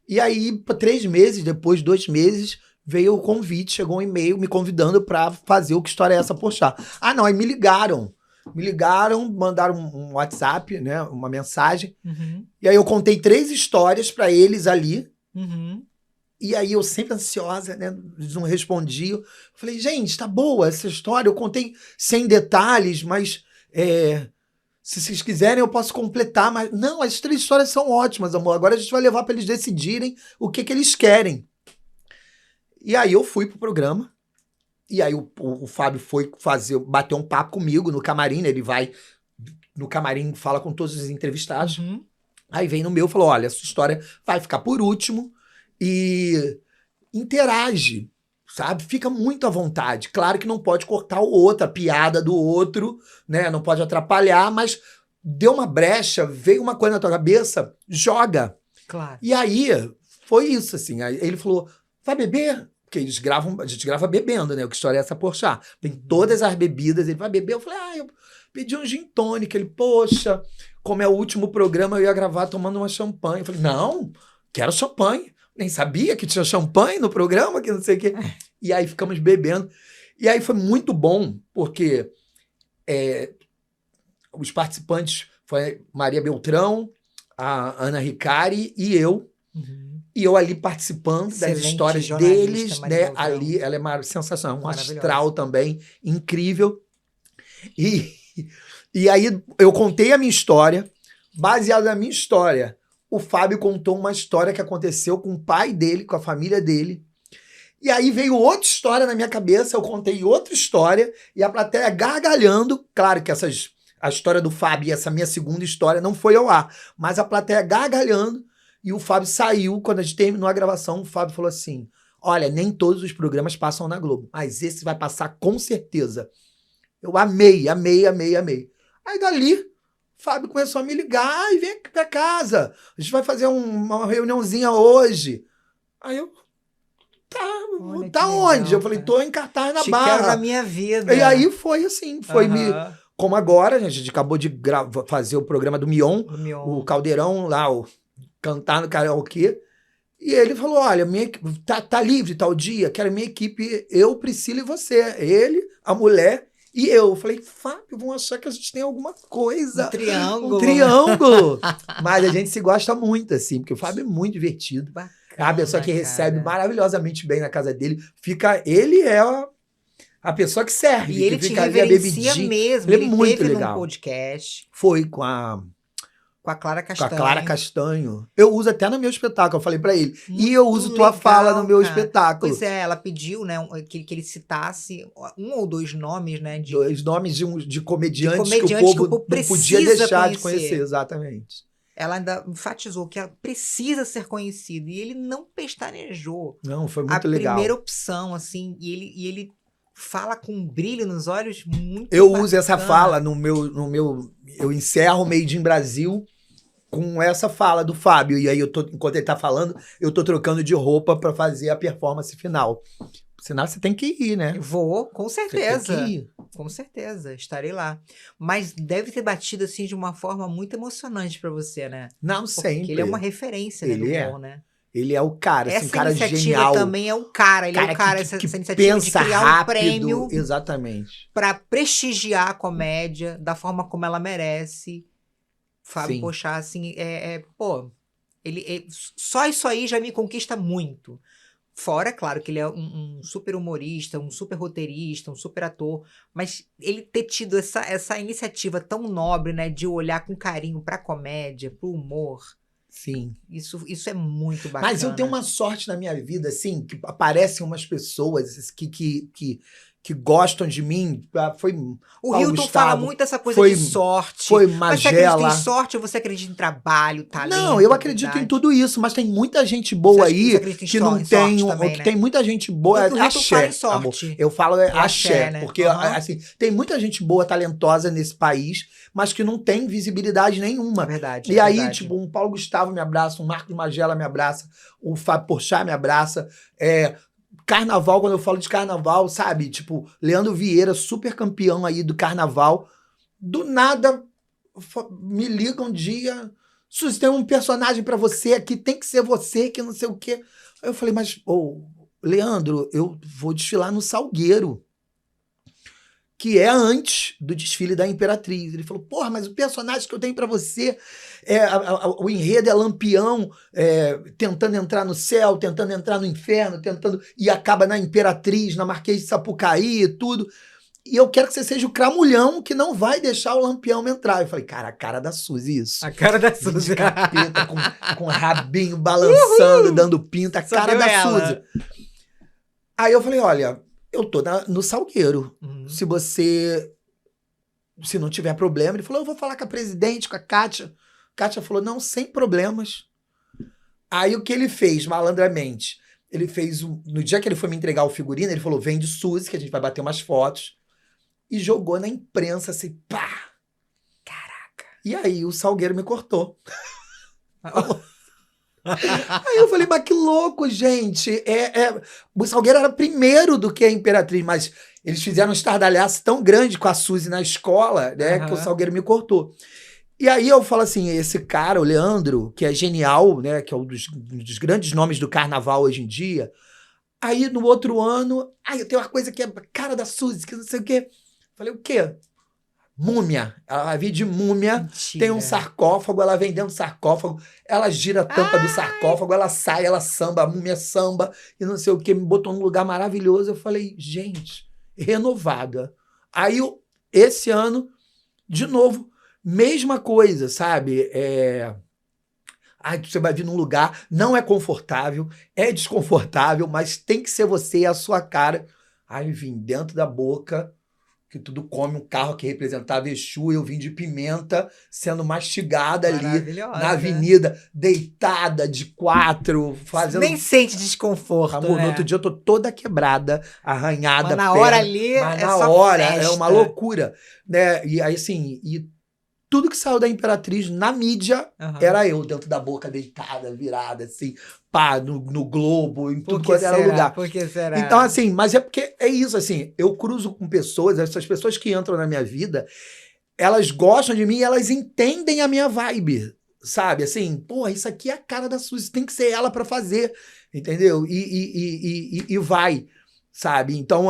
E aí, 3 meses depois, 2 meses, veio o convite, chegou um e-mail me convidando para fazer o Que História é Essa, Porchat? Ah, não, aí me ligaram. Me ligaram, mandaram um WhatsApp, né? Uma mensagem. Uhum. E aí eu contei 3 histórias para eles ali. Uhum. E aí eu sempre ansiosa, né? Eles não respondiam. Falei, gente, tá boa essa história. Eu contei sem detalhes, mas se vocês quiserem eu posso completar. Mas não, as 3 histórias são ótimas, amor. Agora a gente vai levar para eles decidirem o que eles querem. E aí eu fui pro programa. E aí o Fábio foi bater um papo comigo no camarim, né? Ele vai no camarim, fala com todos os entrevistados. Uhum. Aí vem no meu e falou, olha, a sua história vai ficar por último e interage, sabe? Fica muito à vontade. Claro que não pode cortar o outro, a piada do outro, né? Não pode atrapalhar, mas deu uma brecha, veio uma coisa na tua cabeça, joga. Claro. E aí, foi isso, assim. Aí ele falou, vai beber? Porque eles gravam, a gente grava bebendo, né? O Que História é Essa, Porchat? Tem todas as bebidas. Ele vai beber? Eu falei, eu pedi um gin tônica. Ele, poxa, como é o último programa, eu ia gravar tomando uma champanhe. Eu falei, não, quero champanhe. Nem sabia que tinha champanhe no programa, que não sei o quê. E aí ficamos bebendo. E aí foi muito bom, porque os participantes foi Maria Beltrão, a Ana Ricari e eu. Uhum. E eu ali participando Excelente das histórias deles, né? Ali, ela é sensacional, um astral também, incrível. E aí eu contei a minha história, baseado na minha história. O Fábio contou uma história que aconteceu com o pai dele, com a família dele. E aí veio outra história na minha cabeça, eu contei outra história, e a plateia gargalhando. Claro que a história do Fábio e essa minha segunda história não foi ao ar, mas a plateia gargalhando. E o Fábio saiu, quando a gente terminou a gravação, o Fábio falou assim, olha, nem todos os programas passam na Globo, mas esse vai passar com certeza. Eu amei, amei, amei, amei. Aí dali, o Fábio começou a me ligar, e vem aqui pra casa, a gente vai fazer uma reuniãozinha hoje. Aí eu, tá onde? Legal, eu falei, tô em cartaz na Barra. Quero na minha vida. E aí foi assim, como agora, a gente acabou de fazer o programa do Mion, o Caldeirão lá, o Cantar no Karaokê, e ele falou, olha, tá livre tal dia, quero minha equipe, eu, Priscila e você, ele, a mulher e eu. Falei, Fábio, vão achar que a gente tem alguma coisa. Um triângulo. Um triângulo. Mas a gente se gosta muito, assim, porque o Fábio é muito divertido. Bacana, é a pessoa que recebe maravilhosamente bem na casa dele. Ele é a pessoa que serve. E ele que te fica reverencia mesmo. Ele é muito teve legal. Num podcast. Foi com a Clara Castanho. Com a Clara Castanho. Eu uso até no meu espetáculo, eu falei pra ele. E eu uso tua fala no meu espetáculo. Pois é, ela pediu, né, que ele citasse 1 ou 2 nomes, né? 2 nomes de comediantes que o povo não podia deixar de conhecer. Exatamente. Ela ainda enfatizou que ela precisa ser conhecida. E ele não pestanejou. Não, foi muito legal. A primeira opção, assim, e ele fala com um brilho nos olhos muito Eu bacana. uso essa fala no meu... Eu encerro o Made in Brasil com essa fala do Fábio. E aí, enquanto ele tá falando, eu tô trocando de roupa pra fazer a performance final. Senão você tem que ir, né? Vou, com certeza. Você tem que ir. Com certeza, estarei lá. Mas deve ter batido, assim, de uma forma muito emocionante pra você, né? Não, sempre. Porque ele é uma referência, né, no humor, né? Ele é o cara, assim, um Essa cara iniciativa genial. também é o cara. Ele é o cara, essa iniciativa de pensa criar rápido, um prêmio exatamente. para prestigiar a comédia da forma como ela merece. Fábio Sim. Porchat, assim, pô, só isso aí já me conquista muito. Fora, claro, que ele é um super humorista, um super roteirista, um super ator, mas ele ter tido essa iniciativa tão nobre, né, de olhar com carinho pra comédia, pro humor, Sim. isso é muito bacana. Mas eu tenho uma sorte na minha vida, assim, que aparecem umas pessoas que gostam de mim. Foi O Paulo Hilton Gustavo, fala muito essa coisa foi, de sorte. foi Mas você acredita em Magela. sorte ou você acredita em trabalho, talento, Não, eu acredito em habilidade? tudo isso, mas tem muita gente boa Você aí acredita em que não em tem, sorte também, que né? tem muita gente boa, Porque o Hilton fala em axé, amor. sorte. Eu falo O axé, axé, né? porque Aham. assim, tem muita gente boa, talentosa nesse país, mas que não tem visibilidade nenhuma. É verdade. E é aí, verdade. tipo, um Paulo Gustavo me abraça, um Marcos Magela me abraça, o Fábio Porchat me abraça, Carnaval, quando eu falo de carnaval, sabe? Tipo, Leandro Vieira, super campeão aí do carnaval. Do nada, me liga um dia, Suzy, tem um personagem pra você aqui, tem que ser você, que não sei o quê. Aí eu falei, mas, Leandro, eu vou desfilar no Salgueiro, que é antes do desfile da Imperatriz. Ele falou, porra, mas o personagem que eu tenho pra você, o enredo é Lampião, tentando entrar no céu, tentando entrar no inferno, e acaba na Imperatriz, na Marquês de Sapucaí e tudo. E eu quero que você seja o Cramulhão que não vai deixar o Lampião entrar. Eu falei, cara, a cara da Suzy isso. A cara da Vim Suzy. de capeta, com rabinho balançando, dando pinta, a Só cara deu da ela. Suzy. Aí eu falei, olha, eu tô no Salgueiro. Uhum. Se não tiver problema, ele falou, eu vou falar com a presidente, com a Kátia. Kátia falou, não, sem problemas. Aí o que ele fez, malandramente? Ele fez, no dia que ele foi me entregar o figurino, ele falou, vem de Suzy, que a gente vai bater umas fotos. E jogou na imprensa, assim, pá! Caraca. E aí o Salgueiro me cortou. Aí eu falei, mas que louco, gente. O Salgueiro era primeiro do que a Imperatriz, mas eles fizeram um estardalhaço tão grande com a Suzy na escola, né, que o Salgueiro me cortou. E aí eu falo assim, esse cara, o Leandro, que é genial, né, que é um dos grandes nomes do carnaval hoje em dia. Aí no outro ano, eu tenho uma coisa que é a cara da Suzy, que não sei o quê. Falei, o quê? Múmia. Ela vem de múmia, Mentira. tem um sarcófago, ela vem dentro do sarcófago, ela gira a tampa do sarcófago, ela sai, ela samba, a múmia samba, e não sei o que, me botou num lugar maravilhoso. Eu falei, gente, renovada. Aí, esse ano, de novo, mesma coisa, sabe? Você vai vir num lugar, não é confortável, é desconfortável, mas tem que ser você, a sua cara. Aí vim dentro da boca, que tudo come, um carro que representava Exu, eu vim de Pimenta, sendo mastigada ali na avenida, deitada de 4, fazendo... Nem sente desconforto, Amor, né? no outro dia eu tô toda quebrada, arranhada. Mas na hora ali, mas é na só hora festa. é uma loucura, né? E aí, assim, tudo que saiu da Imperatriz na mídia era eu, dentro da boca, deitada, virada, assim, pá, no Globo, em tudo quanto era lugar. Por que será? Então, assim, mas é porque é isso, assim, eu cruzo com pessoas, essas pessoas que entram na minha vida, elas gostam de mim e elas entendem a minha vibe, sabe? Assim, pô, isso aqui é a cara da Suzy, tem que ser ela pra fazer, entendeu? E vai, sabe? Então,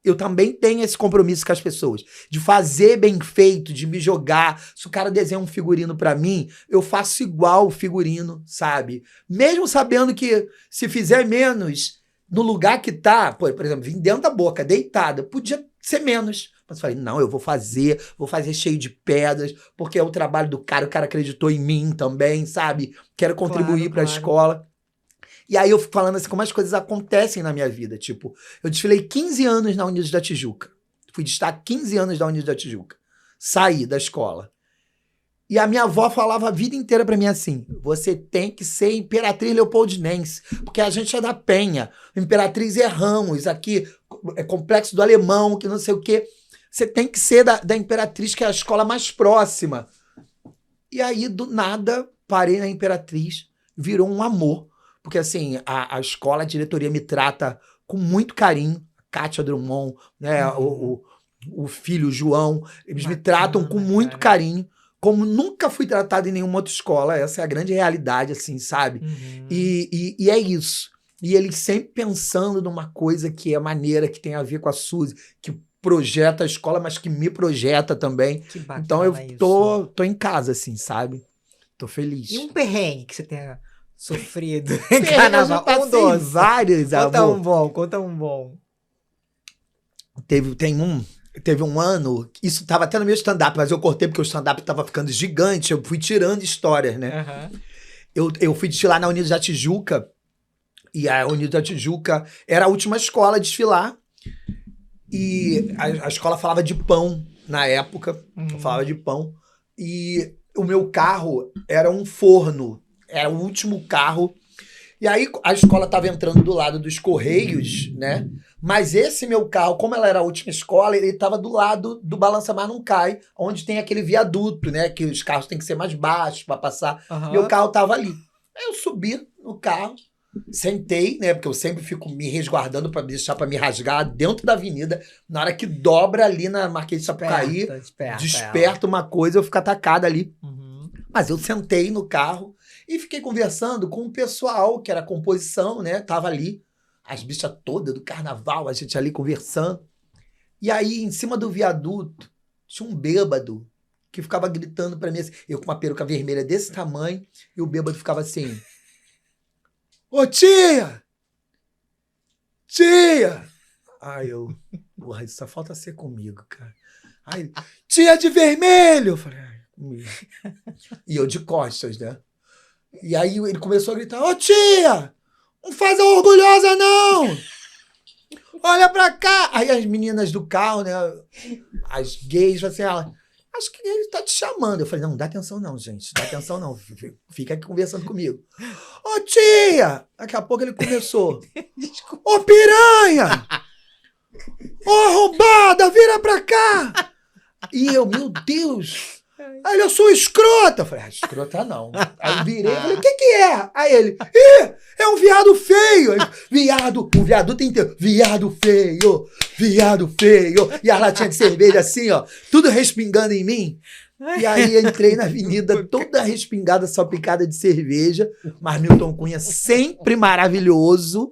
eu também tenho esse compromisso com as pessoas, de fazer bem feito, de me jogar. Se o cara desenha um figurino pra mim, eu faço igual o figurino, sabe? Mesmo sabendo que se fizer menos no lugar que tá, por exemplo, vim dentro da boca, deitada, podia ser menos. Mas eu falei, não, eu vou fazer cheio de pedras, porque é o trabalho do cara, o cara acreditou em mim também, sabe? Quero contribuir pra escola. E aí eu fico falando assim como as coisas acontecem na minha vida. Tipo, eu desfilei 15 anos na Unidos da Tijuca. Fui destaque 15 anos da Unidos da Tijuca. Saí da escola. E a minha avó falava a vida inteira pra mim assim, você tem que ser Imperatriz Leopoldinense, porque a gente é da Penha. Imperatriz é Ramos, aqui é Complexo do Alemão, que não sei o quê. Você tem que ser da Imperatriz, que é a escola mais próxima. E aí, do nada, parei na Imperatriz, virou um amor. Porque, assim, a escola, a diretoria me trata com muito carinho. Kátia Drummond, né, o filho, João, eles me tratam com muito carinho. como nunca fui tratado em nenhuma outra escola. Essa é a grande realidade, assim, sabe? E é isso. E ele sempre pensando numa coisa que é maneira, que tem a ver com a Suzy, que projeta a escola, mas que me projeta também. Que bacana. Então eu tô em casa, assim, sabe? Tô feliz. E um perrengue que você tenha sofrido em carnaval? Vários, Conta um bom. Teve um ano, isso tava até no meu stand-up, mas eu cortei porque o stand-up tava ficando gigante, eu fui tirando histórias, né? Eu fui desfilar na Unidos da Tijuca, e a Unidos da Tijuca era a última escola a desfilar, e a escola falava de pão na época, falava de pão, e o meu carro era um forno, era o último carro. E aí a escola estava entrando do lado dos Correios, né? Mas esse meu carro, como ela era a última escola, ele estava do lado do Balança Mas Não Cai, onde tem aquele viaduto, né? Que os carros têm que ser mais baixos para passar. Meu carro estava ali. Aí eu subi no carro, sentei, né? Porque eu sempre fico me resguardando para deixar para me rasgar dentro da avenida. Na hora que dobra ali na Marquês de Sapucaí, desperta uma coisa, eu fico atacada ali. Mas eu sentei no carro e fiquei conversando com o pessoal, que era composição, né? Tava ali, as bichas todas do carnaval, a gente ali conversando. E aí, em cima do viaduto, tinha um bêbado que ficava gritando pra mim assim, eu com uma peruca vermelha desse tamanho, e o bêbado ficava assim: ô tia! Tia! Aí eu, porra, isso só falta ser comigo, cara. Aí, tia de vermelho! Eu falei, ai, comigo. E eu de costas, né? E aí ele começou a gritar, ô tia! Não faz a orgulhosa, não! Olha pra cá! Aí as meninas do carro, né? As gays, assim, ela, acho que ele tá te chamando. Eu falei, não dá atenção não, gente. Dá atenção não. Fica aqui conversando comigo. Ô tia! Daqui a pouco ele começou. Ô piranha! Ô arrombada, vira pra cá! E eu, meu Deus! Aí eu sou escrota. Eu falei, escrota não. Aí eu virei e falei, o que é? Aí ele, é um viado feio. Aí, o viaduto inteiro, viado feio. E a latinha de cerveja assim, ó, tudo respingando em mim. E aí entrei na avenida toda respingada, salpicada de cerveja. Mas Milton Cunha sempre maravilhoso.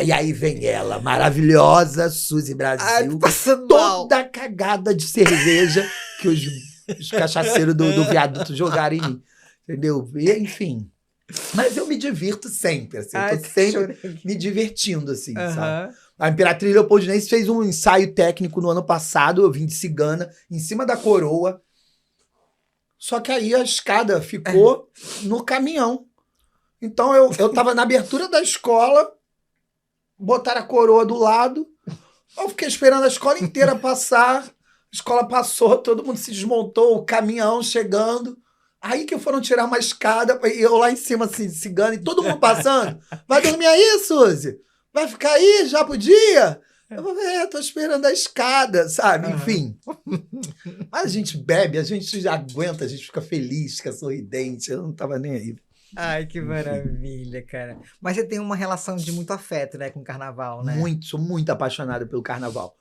E aí vem ela, maravilhosa, Suzy Brasil, toda cagada de cerveja que os cachaceiros do viaduto jogaram em mim, entendeu? E, enfim, mas eu me divirto sempre, assim, eu tô sempre me divertindo, assim, sabe? A Imperatriz Leopoldinense fez um ensaio técnico no ano passado, eu vim de cigana, em cima da coroa, só que aí a escada ficou no caminhão. Então eu tava na abertura da escola, botaram a coroa do lado, eu fiquei esperando a escola inteira passar, a escola passou, todo mundo se desmontou, o caminhão chegando, aí que foram tirar uma escada, e eu lá em cima, assim, cigano, e todo mundo passando, vai dormir aí, Suzy? Vai ficar aí já pro dia? Eu falei, tô esperando a escada, sabe? Enfim. Mas a gente bebe, a gente aguenta, a gente fica feliz, fica sorridente, eu não tava nem aí. Ai, que maravilha, cara. Mas você tem uma relação de muito afeto, né, com o carnaval, né? Muito, sou muito apaixonado pelo carnaval.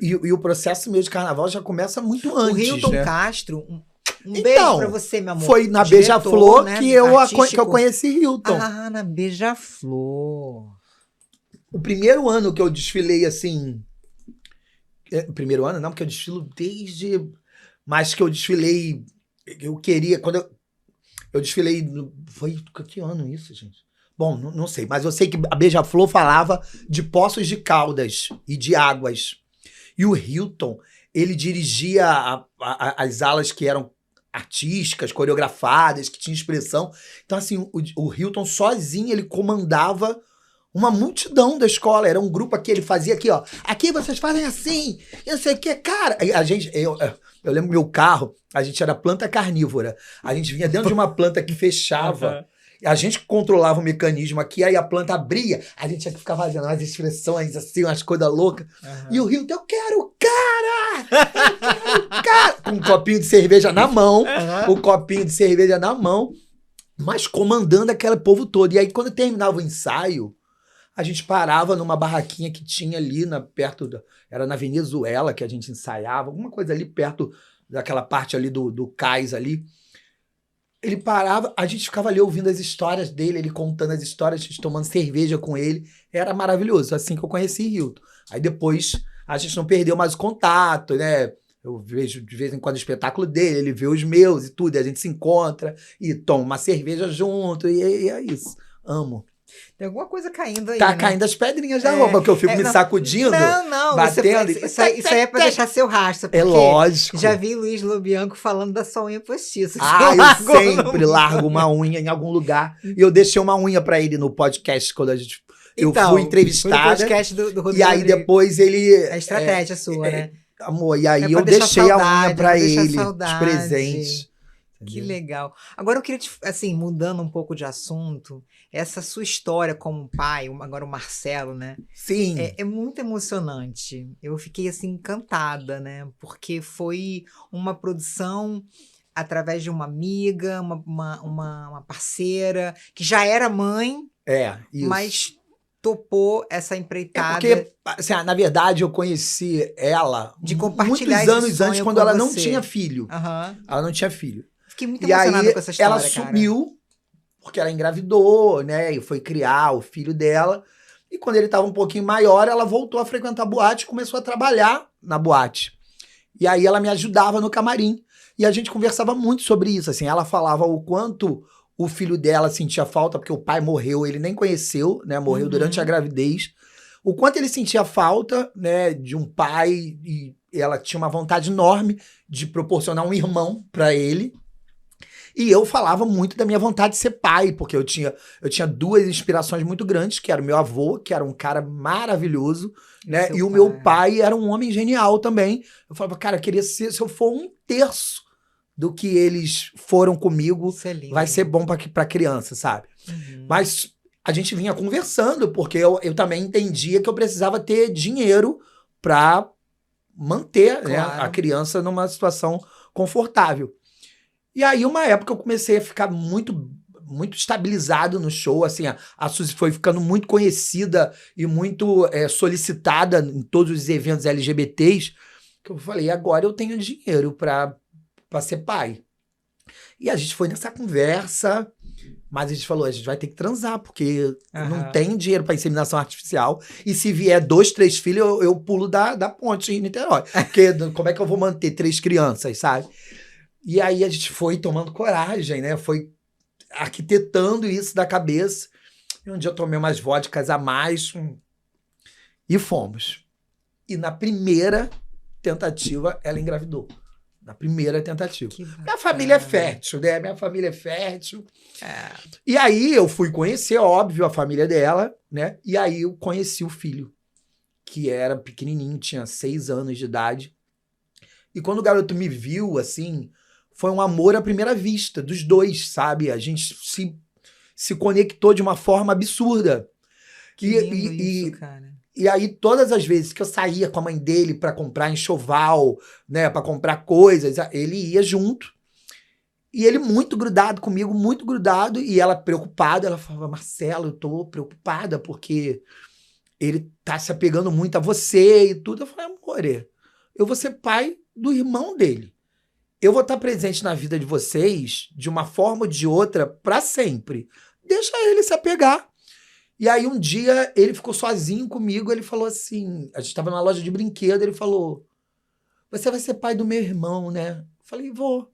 E o processo meu de carnaval já começa muito antes, o Hilton, né? Castro, um beijo pra você, meu amor. Foi na Beija-Flor, né, que eu conheci Hilton. Ah, na Beija-Flor. O primeiro ano que eu desfilei, assim... Primeiro ano não, porque eu desfilo desde... Mas que eu desfilei... Eu queria... Quando eu desfilei... Foi... Que ano isso, gente? Bom, não sei. Mas eu sei que a Beija-Flor falava de Poços de Caldas e de Águas. E o Hilton, ele dirigia as alas que eram artísticas, coreografadas, que tinham expressão. Então, assim, o Hilton sozinho, ele comandava uma multidão da escola. Era um grupo aqui, ele fazia aqui, ó. Aqui vocês fazem assim, eu sei o que, cara. Eu lembro meu carro, a gente era planta carnívora. A gente vinha dentro de uma planta que fechava. A gente controlava o mecanismo aqui, aí a planta abria, a gente tinha que ficar fazendo umas expressões assim, umas coisas loucas. E o Hilton, eu quero o cara! Com um copinho de cerveja na mão, mas comandando aquele povo todo. E aí, quando terminava o ensaio, a gente parava numa barraquinha que tinha ali, era na Venezuela que a gente ensaiava, alguma coisa ali perto daquela parte ali do cais ali. Ele parava, a gente ficava ali ouvindo as histórias dele, ele contando as histórias, a gente tomando cerveja com ele. Era maravilhoso, assim que eu conheci Hilton. Aí depois a gente não perdeu mais o contato, né? Eu vejo de vez em quando o espetáculo dele, ele vê os meus e tudo, e a gente se encontra e toma uma cerveja junto, e é isso. Amo. Tem alguma coisa caindo aí, Tá né? caindo as pedrinhas da roupa, que eu fico me sacudindo, não, batendo. Isso aí é pra deixar seu rastro. É lógico. Já vi Luiz Lobianco falando da sua unha postiça. Eu sempre largo uma unha em algum lugar. E eu deixei uma unha pra ele no podcast quando eu fui entrevistada. Foi no podcast do Rodrigo. E aí depois ele... A estratégia sua, né? Amor, e aí eu deixei a unha pra ele, de presente. Que legal. Agora eu queria assim, mudando um pouco de assunto, essa sua história como pai, agora o Marcelo, né? Sim. É muito emocionante. Eu fiquei assim encantada, né? Porque foi uma produção através de uma amiga, uma parceira, que já era mãe, isso. mas topou essa empreitada. Porque, assim, na verdade, eu conheci ela de compartilhar muitos anos antes, quando ela não tinha filho. Ela não tinha filho. Fiquei muito emocionada com essa história, ela sumiu, porque ela engravidou, né? E foi criar o filho dela. E quando ele estava um pouquinho maior, ela voltou a frequentar a boate e começou a trabalhar na boate. E aí ela me ajudava no camarim. E a gente conversava muito sobre isso, assim. Ela falava o quanto o filho dela sentia falta, porque o pai morreu, ele nem conheceu, né? Morreu durante a gravidez. O quanto ele sentia falta, né, de um pai, e ela tinha uma vontade enorme de proporcionar um irmão para ele. E eu falava muito da minha vontade de ser pai, porque eu tinha duas inspirações muito grandes, que era o meu avô, que era um cara maravilhoso, né? E o meu pai era um homem genial também. Eu falava, cara, eu queria ser, se eu for 1/3 do que eles foram comigo, vai ser bom pra criança, sabe? Mas a gente vinha conversando, porque eu também entendia que eu precisava ter dinheiro pra manter, né, a criança numa situação confortável. E aí, uma época, eu comecei a ficar muito, muito estabilizado no show, assim, a Suzy foi ficando muito conhecida e muito solicitada em todos os eventos LGBTs, que eu falei, agora eu tenho dinheiro pra ser pai. E a gente foi nessa conversa, mas a gente falou, a gente vai ter que transar, porque não tem dinheiro pra inseminação artificial, e se vier 2, 3 filhos, eu pulo da ponte em Niterói, porque como é que eu vou manter 3 crianças, sabe? E aí a gente foi tomando coragem, né? Foi arquitetando isso da cabeça. E um dia eu tomei umas vodkas a mais e fomos. E na primeira tentativa, ela engravidou. Na primeira tentativa. Minha família é fértil, né? Minha família é fértil. E aí eu fui conhecer, óbvio, a família dela, né? E aí eu conheci o filho, que era pequenininho, tinha 6 anos de idade. E quando o garoto me viu, assim... Foi um amor à primeira vista, dos dois, sabe? A gente se conectou de uma forma absurda. Que lindo isso, cara. E aí, todas as vezes que eu saía com a mãe dele para comprar enxoval, né? Para comprar coisas, ele ia junto. E ele muito grudado comigo, muito grudado. E ela preocupada, ela falava, Marcelo, eu tô preocupada porque ele tá se apegando muito a você e tudo. Eu falei, amor, eu vou ser pai do irmão dele. Eu vou estar presente na vida de vocês, de uma forma ou de outra, para sempre. Deixa ele se apegar. E aí, um dia, ele ficou sozinho comigo, ele falou assim, a gente estava numa loja de brinquedo, ele falou, você vai ser pai do meu irmão, né? Eu falei, vou.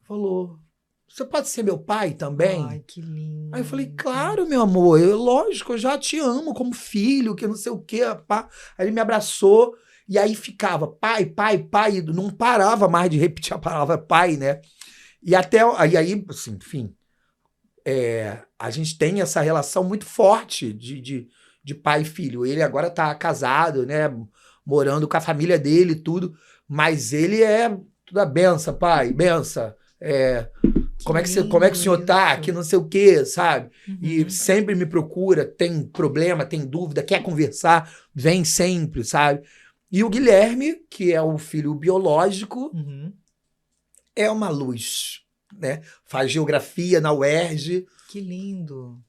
Falou, você pode ser meu pai também? Ai, que lindo. Aí eu falei, claro, meu amor, lógico, eu já te amo como filho, que não sei o quê. Pá. Aí ele me abraçou. E aí ficava pai, pai, pai, não parava mais de repetir a palavra pai, né? E até aí, assim, enfim, a gente tem essa relação muito forte de pai e filho. Ele agora tá casado, né? Morando com a família dele e tudo, mas ele é toda benção, pai, benção. Como é que o senhor tá? Que não sei o quê, sabe? E sempre me procura, tem problema, tem dúvida, quer conversar, vem sempre, sabe? E o Guilherme, que é o filho biológico, é uma luz, né? Faz geografia na UERJ. Que lindo.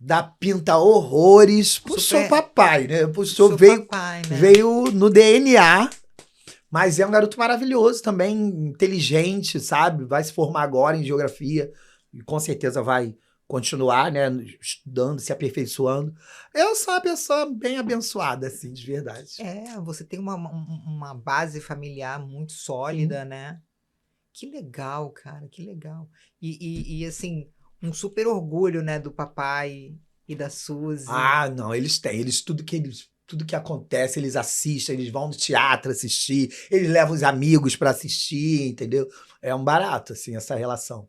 Dá pinta horrores. Puxou papai, né? Veio no DNA, Mas é um garoto maravilhoso também, inteligente, sabe? Vai se formar agora em geografia e com certeza vai continuar, né? Estudando, se aperfeiçoando. Eu sou uma pessoa bem abençoada, assim, de verdade. Você tem uma base familiar muito Sim. sólida, né? Que legal, cara, que legal. E assim, um super orgulho, né, do papai e da Suzy. Ah, não, eles têm. Tudo que acontece, eles assistem, eles vão no teatro assistir, eles levam os amigos para assistir, entendeu? É um barato, assim, essa relação.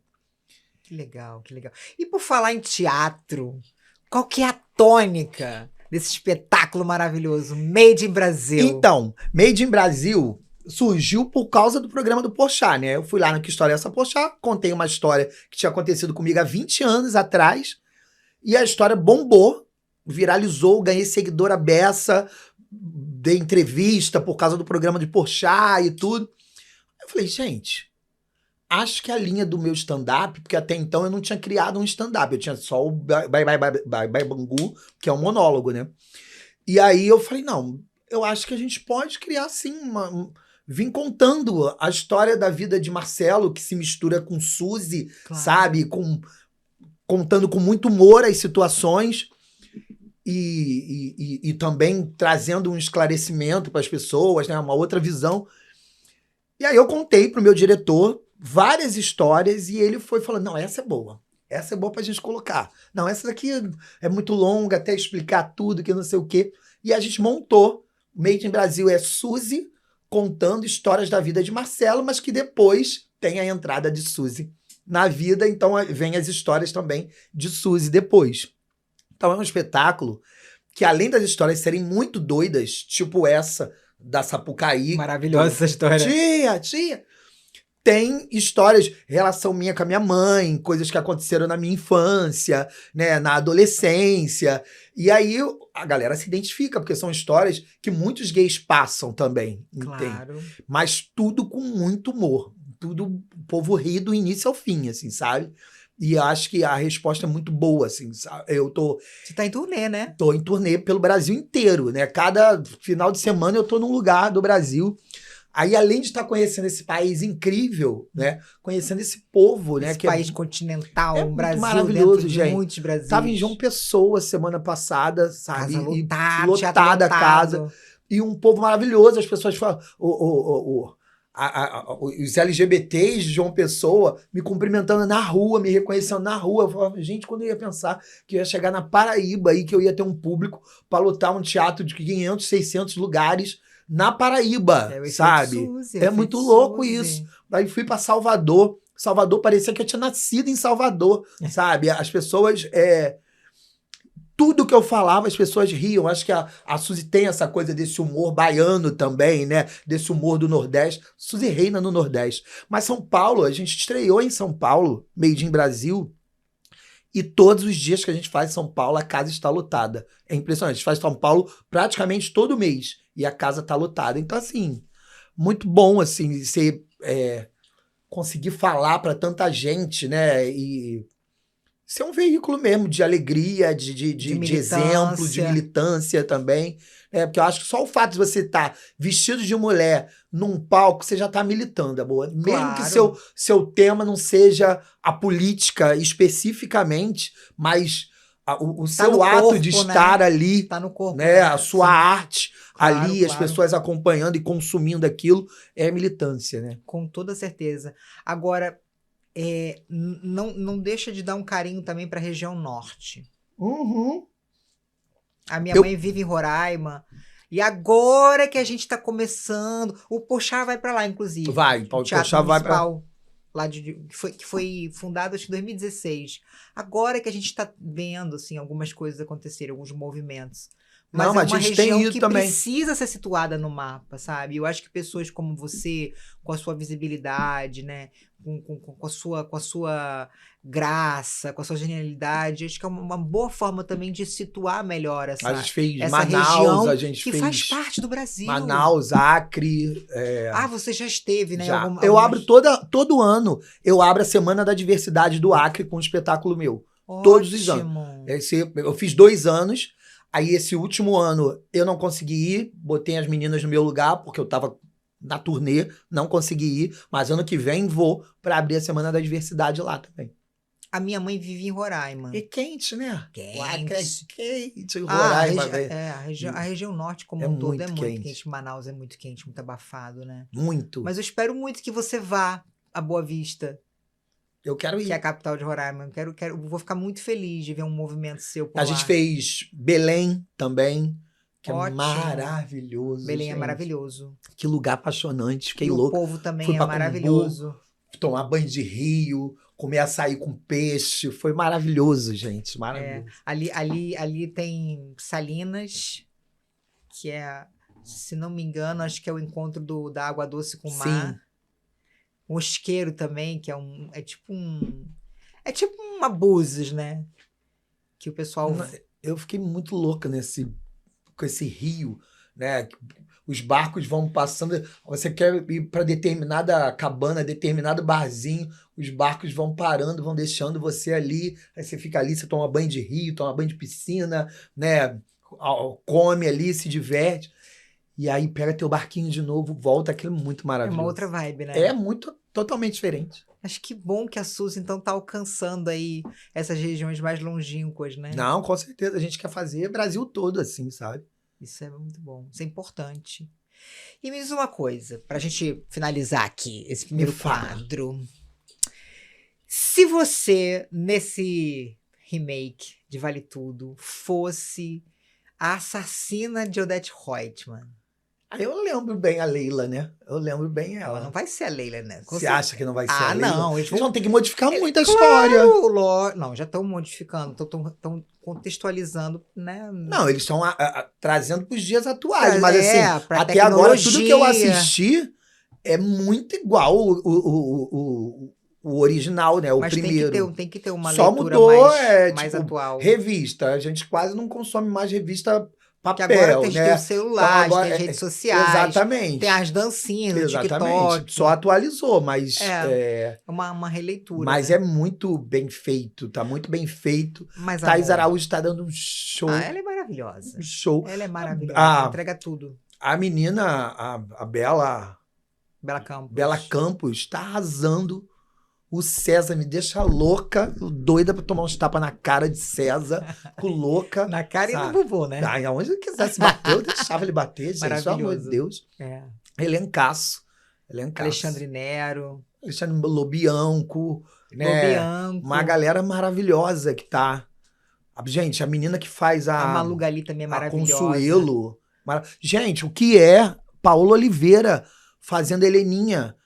Que legal, que legal. E por falar em teatro, qual que é a tônica desse espetáculo maravilhoso, Made in Brasil? Então, Made in Brasil surgiu por causa do programa do Porchat, né? Eu fui lá no Que História é Essa Porchat, contei uma história que tinha acontecido comigo há 20 anos atrás, e a história bombou, viralizou, ganhei seguidora beça, dei entrevista por causa do programa de Porchat e tudo. Eu falei, gente, acho que a linha do meu stand-up, porque até então eu não tinha criado um stand-up, eu tinha só o Bye Bangu, que é um monólogo, né? E aí eu falei, não, eu acho que a gente pode criar sim vim contando a história da vida de Marcelo, que se mistura com Suzy, Claro. sabe? Contando com muito humor as situações e também trazendo um esclarecimento para as pessoas, né? Uma outra visão. E aí eu contei pro meu diretor várias histórias e ele foi falando, não, essa é boa. Essa é boa pra gente colocar. Não, essa daqui é muito longa até explicar tudo, que não sei o quê. E a gente montou. Made in Brasil é Suzy contando histórias da vida de Marcelo, mas que depois tem a entrada de Suzy na vida, então vem as histórias também de Suzy depois. Então é um espetáculo que, além das histórias serem muito doidas, tipo essa da Sapucaí. Maravilhosa essa história. Tia! Tem histórias, relação minha com a minha mãe, coisas que aconteceram na minha infância, né, na adolescência. E aí a galera se identifica, porque são histórias que muitos gays passam também, entende? Claro. Mas tudo com muito humor. Tudo, o povo ri do início ao fim, assim, sabe? E acho que a resposta é muito boa, assim, sabe? Você tá em turnê, né? Tô em turnê pelo Brasil inteiro, né? Cada final de semana eu tô num lugar do Brasil. Aí, além de estar conhecendo esse país incrível, né? Conhecendo esse povo, né? Esse que país continental, um muito Brasil maravilhoso, dentro de gente. muitos Brasis. Tava em João Pessoa semana passada, sabe? Casa E lotada, lotada a casa. E um povo maravilhoso. As pessoas falam... os LGBTs de João Pessoa me cumprimentando na rua, me reconhecendo na rua. Eu falava, gente, quando eu ia pensar que eu ia chegar na Paraíba aí, que eu ia ter um público para lotar um teatro de 500, 600 lugares na Paraíba, sabe? Suzy, é muito louco isso. Aí fui para Salvador. Salvador parecia que eu tinha nascido em Salvador, sabe? As pessoas... tudo que eu falava, as pessoas riam. Acho que a Suzy tem essa coisa desse humor baiano também, né? Desse humor do Nordeste. Suzy reina no Nordeste. Mas São Paulo, a gente estreou em São Paulo, Made in Brasil, e todos os dias que a gente faz São Paulo, a casa está lotada. É impressionante. A gente faz São Paulo praticamente todo mês, e a casa está lotada. Então, assim, muito bom, assim, você conseguir falar para tanta gente, né? E ser um veículo mesmo de alegria, de exemplo, de militância também. Porque eu acho que só o fato de você estar vestido de mulher num palco, você já está militando, amor. Claro. Mesmo que seu tema não seja a política especificamente, mas o seu ato corpo, de estar, né? Ali, tá no corpo, né? A sua arte ali, claro. As pessoas acompanhando e consumindo aquilo, é militância, né? Com toda certeza. Agora, não deixa de dar um carinho também para a região norte. Uhum. A minha mãe vive em Roraima. E agora que a gente está começando... O Porchat vai para lá, inclusive. O Porchat vai para lá que foi fundado acho, em 2016. Agora que a gente está vendo assim, algumas coisas acontecerem, alguns movimentos. Mas é uma região que precisa ser situada no mapa, sabe? Eu acho que pessoas como você, com a sua visibilidade, né? Com a sua graça, com a sua genialidade, acho que é uma boa forma também de situar melhor essa Manaus, região que faz parte do Brasil. Manaus, Acre. Você já esteve, né? Já. Eu abro todo ano, eu abro a Semana da Diversidade do Acre com um espetáculo meu. Ótimo. Todos os anos. Eu fiz 2 anos. Aí, esse último ano, eu não consegui ir. Botei as meninas no meu lugar, porque eu tava na turnê, não consegui ir, mas ano que vem vou pra abrir a Semana da Diversidade lá também. A minha mãe vive em Roraima. É quente, né? Quente. Lá que é quente, Ah, Roraima, velho. a região norte como É um todo muito é muito quente. quente. Manaus é muito quente, muito abafado, né? Muito. Mas eu espero muito que você vá a Boa Vista, Eu quero que é a ir. capital de Roraima. Vou ficar muito feliz de ver um movimento seu por A lá. gente fez Belém também, que é Ótimo. maravilhoso, Belém é gente. maravilhoso. Que lugar apaixonante, fiquei E o louco. povo também Fui é pra Cumbu, maravilhoso. tomar banho de rio, comer açaí com peixe. Foi maravilhoso, gente. Maravilhoso. Ali tem Salinas, que é, se não me engano, acho que é o encontro da água doce com o mar. Sim. Mosqueiro também, que é tipo uma Búzios, né? Que o pessoal... Eu fiquei muito louca com esse rio, né? Os barcos vão passando. Você quer ir para determinada cabana, determinado barzinho, os barcos vão parando, vão deixando você ali. Aí você fica ali, você toma banho de rio, toma banho de piscina, né? Come ali, se diverte. E aí pega teu barquinho de novo, volta, aquilo é muito É maravilhoso. uma outra vibe, né? É muito, totalmente diferente. Acho que bom que a Suzy, então, tá alcançando aí essas regiões mais longínquas, né? Não, com certeza. A gente quer fazer Brasil todo assim, sabe? Isso é muito bom. Isso é importante. E me diz uma coisa, pra gente finalizar aqui esse primeiro fala. quadro. Se você, nesse remake de Vale Tudo, fosse a assassina de Odete Roitman... Aí eu lembro bem a Leila, né? Eu lembro bem Ela ela. não vai ser a Leila, né? Você acha que não vai ser a Ah, Leila? não. Eles vão ter que modificar muito a Claro, história. Não, já estão modificando, estão contextualizando, né? Não, eles estão trazendo para os dias atuais. Mas assim, pra até agora, tudo que eu tecnologia. assisti é muito igual o original, né? O Mas primeiro. tem que ter uma Só leitura mudou, mais tipo, atual. revista. A gente quase não consome mais revista Porque papel, agora tem né? os celulares, Então, agora, tem as redes sociais, exatamente. tem as dancinhas no Exatamente. TikTok. Só atualizou, mas... É uma releitura. Mas né? é muito bem feito, tá muito bem feito. Mas, Thais amor, Araújo tá dando um show. ela é maravilhosa. Um show. Ela é maravilhosa. Ah, Entrega tudo. A menina, a Bela Bela Campos. Campos, tá arrasando. O César me deixa louca, doida pra tomar uns tapas na cara de César, com louca. Na cara sabe? e no bumbum, né? Ah, aonde ele quisesse bater, eu deixava ele bater, gente, pelo amor de Deus. É. Elencaço. Alexandre Nero. Alexandre Lobianco, né? Lobianco. Uma galera maravilhosa que tá. Gente, a menina que faz A Malu Gali também é a maravilhosa. Consuelo. Gente, o que é Paola Oliveira fazendo Heleninha?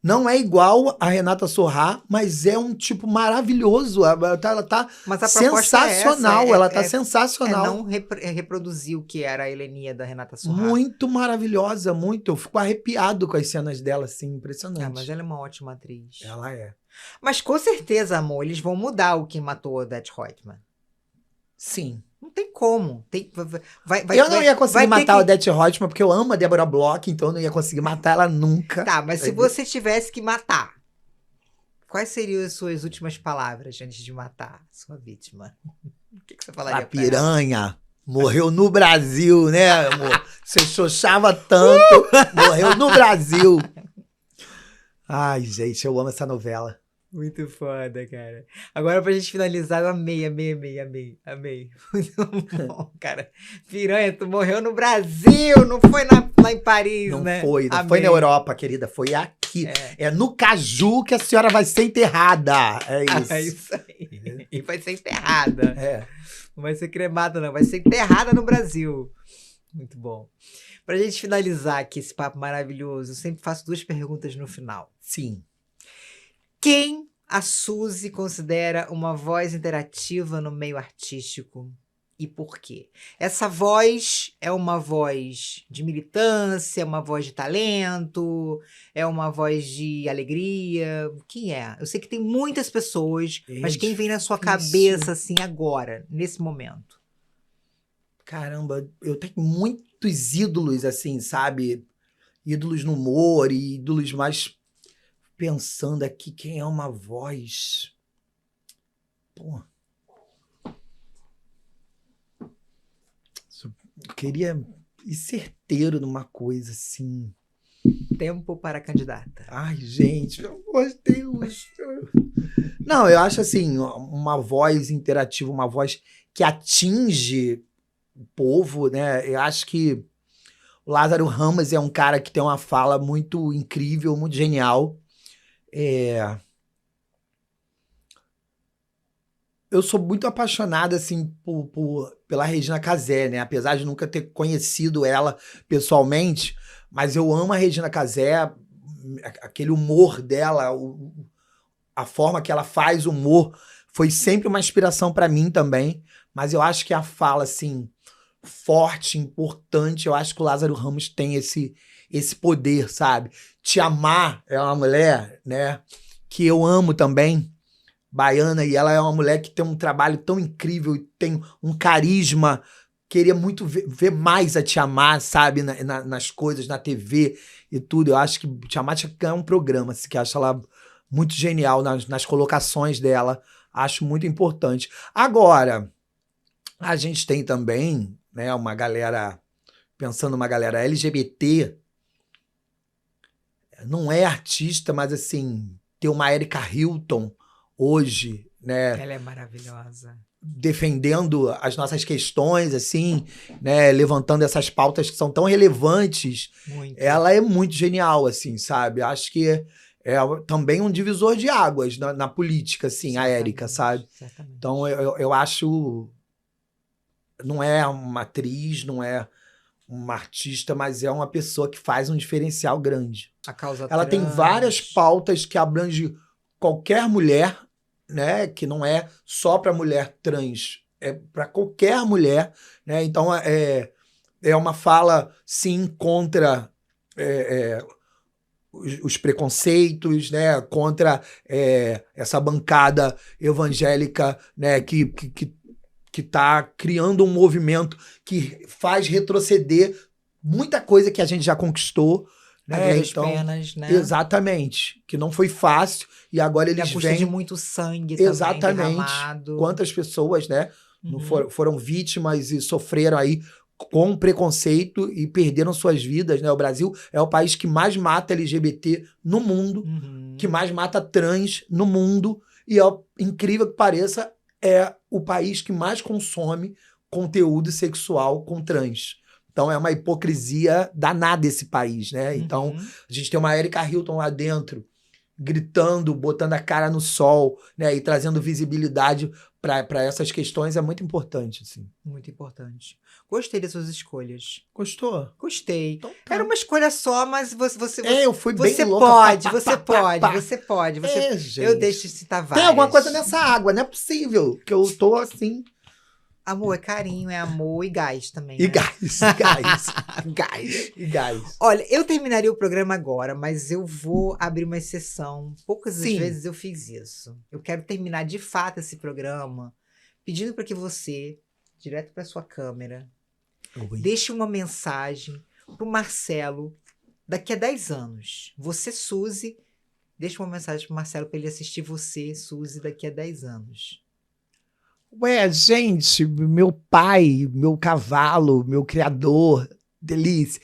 Não é igual a Renata Sorrah, mas é um tipo maravilhoso. Ela tá Mas a sensacional. é essa, ela tá sensacional. não reproduzir o que era a Heleninha da Renata Sorrah. Muito maravilhosa, muito. Eu fico arrepiado com as cenas dela, assim, impressionante. Mas ela é uma ótima atriz. Ela é. Mas com certeza, amor, eles vão mudar o que matou a Odete Roitman. Sim. Não tem como. Eu não ia conseguir matar a Odete Roitman, porque eu amo a Débora Bloch, então eu não ia conseguir matar ela nunca. Tá, mas se você tivesse que matar, quais seriam as suas últimas palavras antes de matar sua vítima? O que você falaria? A piranha morreu no Brasil, né, amor? Você xoxava tanto, morreu no Brasil. Ai, gente, eu amo essa novela. Muito foda, cara. Agora, pra gente finalizar, eu amei. Muito bom, cara. Piranha, tu morreu no Brasil, não foi lá em Paris, não né? Não foi na Europa, querida, foi aqui. É no Caju que a senhora vai ser enterrada. É isso. É isso aí. E vai ser enterrada. É. Não vai ser cremada, não. Vai ser enterrada no Brasil. Muito bom. Pra gente finalizar aqui esse papo maravilhoso, eu sempre faço 2 perguntas no final. Sim. Quem a Suzy considera uma voz interativa no meio artístico e por quê? Essa voz é uma voz de militância, uma voz de talento, é uma voz de alegria? Quem é? Eu sei que tem muitas pessoas, mas quem vem na sua cabeça assim agora, nesse momento? Caramba, eu tenho muitos ídolos assim, sabe? Ídolos no humor e ídolos mais... Pensando aqui, quem é uma voz? Pô. Eu queria ir certeiro numa coisa assim. tempo para a candidata. Ai, gente, pelo amor de Deus. Não, eu acho assim, uma voz interativa, uma voz que atinge o povo, né? Eu acho que o Lázaro Ramos é um cara que tem uma fala muito incrível, muito genial. Eu sou muito apaixonado, assim, pela Regina Casé, né? Apesar de nunca ter conhecido ela pessoalmente, mas eu amo a Regina Casé, aquele humor dela, a forma que ela faz humor foi sempre uma inspiração para mim também, mas eu acho que a fala, assim, forte, importante, eu acho que o Lázaro Ramos tem esse poder, sabe? Te Amar é uma mulher, né, que eu amo também, baiana, e ela é uma mulher que tem um trabalho tão incrível e tem um carisma. Queria muito ver mais a Te Amar, sabe, nas coisas, na TV e tudo. Eu acho que Te Amar tinha que ganhar um programa, assim, que eu acho ela muito genial nas colocações dela. Acho muito importante. Agora, a gente tem também, né, uma galera, pensando numa galera LGBT, não é artista, mas assim, tem uma Erika Hilton hoje, né? Ela é maravilhosa. Defendendo as nossas questões, assim, né? Levantando essas pautas que são tão relevantes. Muito. Ela é muito genial, assim, sabe? Acho que é também um divisor de águas na política, assim, a Erika, sabe? Certamente. Então, eu acho... Não é uma atriz, não é uma artista, mas é uma pessoa que faz um diferencial grande. A causa Ela trans. tem várias pautas que abrangem qualquer mulher, né? Que não é só para mulher trans, é para qualquer mulher, né? Então é uma fala, sim, contra os preconceitos, né? Contra essa bancada evangélica, né? Que está criando um movimento que faz retroceder muita coisa que a gente já conquistou. Né? Então, penas, né? Exatamente. Que não foi fácil e agora eles vêm... de muito sangue exatamente, também derramado. Quantas pessoas, né, foram vítimas e sofreram aí com preconceito e perderam suas vidas, né? O Brasil é o país que mais mata LGBT no mundo, que mais mata trans no mundo e, incrível que pareça, é o país que mais consome conteúdo sexual com trans. Então é uma hipocrisia danada esse país, né? Então a gente tem uma Erika Hilton lá dentro, gritando, botando a cara no sol, né? E trazendo visibilidade para essas questões é muito importante, assim. Muito importante. Gostei das suas escolhas. Gostou? Gostei. Então, tá. Era uma escolha só, mas você eu fui bem você louca. Você pode. Gente. Eu deixo de citar várias. Tem alguma coisa nessa água, não é possível que eu tô assim... Amor, é carinho, é amor e gás também. E né? gás. Gás. Olha, eu terminaria o programa agora, mas eu vou abrir uma exceção. Poucas vezes eu fiz isso. Eu quero terminar de fato esse programa pedindo para que você, direto para sua câmera, deixe uma mensagem pro Marcelo daqui a 10 anos. Você, Suzy, deixa uma mensagem pro Marcelo para ele assistir você, Suzy, daqui a 10 anos. Ué, gente, meu pai, meu cavalo, meu criador, delícia,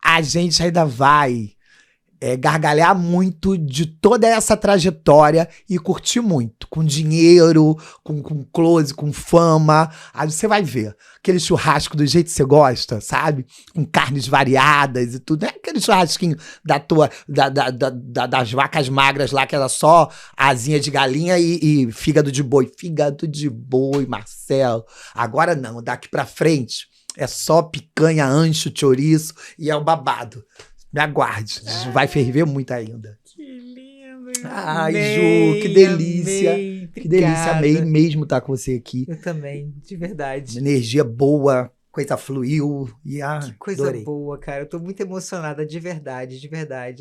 a gente ainda vai gargalhar muito de toda essa trajetória e curtir muito, com dinheiro, com close, com fama. Aí você vai ver aquele churrasco do jeito que você gosta, sabe? Com carnes variadas e tudo. Não é aquele churrasquinho das vacas magras lá, que era só asinha de galinha e fígado de boi. Fígado de boi, Marcelo. Agora não, daqui pra frente é só picanha, ancho, chouriço e é o babado. Me aguarde, vai ferver muito ainda. Que lindo! Ai, Ju, que delícia. Amei, que delícia, amei mesmo estar com você aqui. Eu também, de verdade. Energia boa, coisa fluiu. E, que coisa adorei. boa, cara. Eu tô muito emocionada, de verdade.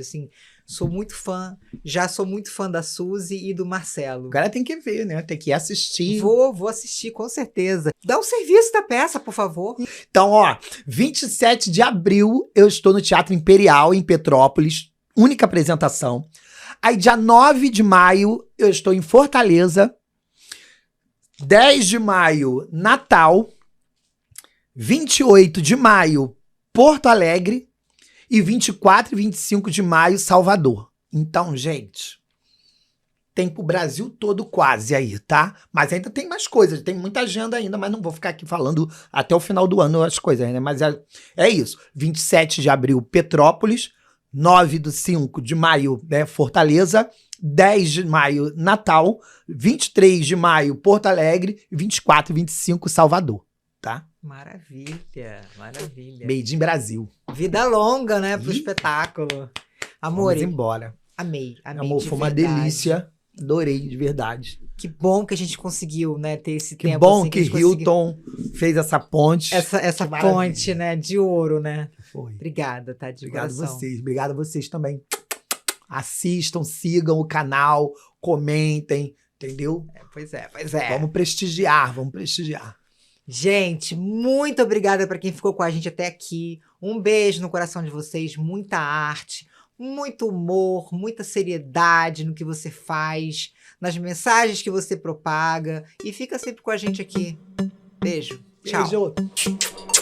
Assim, sou muito fã, já sou muito fã da Suzy e do Marcelo. Agora tem que ver, né? Tem que assistir. Vou assistir, com certeza. Dá um serviço da peça, por favor. Então, 27 de abril eu estou no Teatro Imperial, em Petrópolis. Única apresentação. Aí, dia 9 de maio, eu estou em Fortaleza. 10 de maio, Natal. 28 de maio, Porto Alegre. E 24 e 25 de maio, Salvador. Então, gente, tem pro Brasil todo quase aí, tá? Mas ainda tem mais coisas, tem muita agenda ainda, mas não vou ficar aqui falando até o final do ano as coisas, né? Mas é isso. 27 de abril, Petrópolis. 9/5 de maio, né, Fortaleza. 10 de maio, Natal. 23 de maio, Porto Alegre. 24 e 25, Salvador, tá? Maravilha, maravilha. Made in Brasil. Vida longa, né, pro espetáculo. Amor, Vamos embora. amei, Amor, de foi uma verdade. delícia. Adorei, de verdade. Que bom que a gente conseguiu, né, ter esse Que tempo. bom assim, que a gente conseguiu- Hilton fez essa ponte. Essa Que maravilha. ponte, né, de ouro, né? Foi. Obrigada, tá? De Obrigado a coração. vocês. Obrigado a vocês também. Assistam, sigam o canal, comentem, entendeu? Pois é, pois é. Vamos prestigiar, vamos prestigiar. Gente, muito obrigada para quem ficou com a gente até aqui. Um beijo no coração de vocês, muita arte, muito humor, muita seriedade no que você faz, nas mensagens que você propaga. E fica sempre com a gente aqui. Beijo. Tchau. Beijo.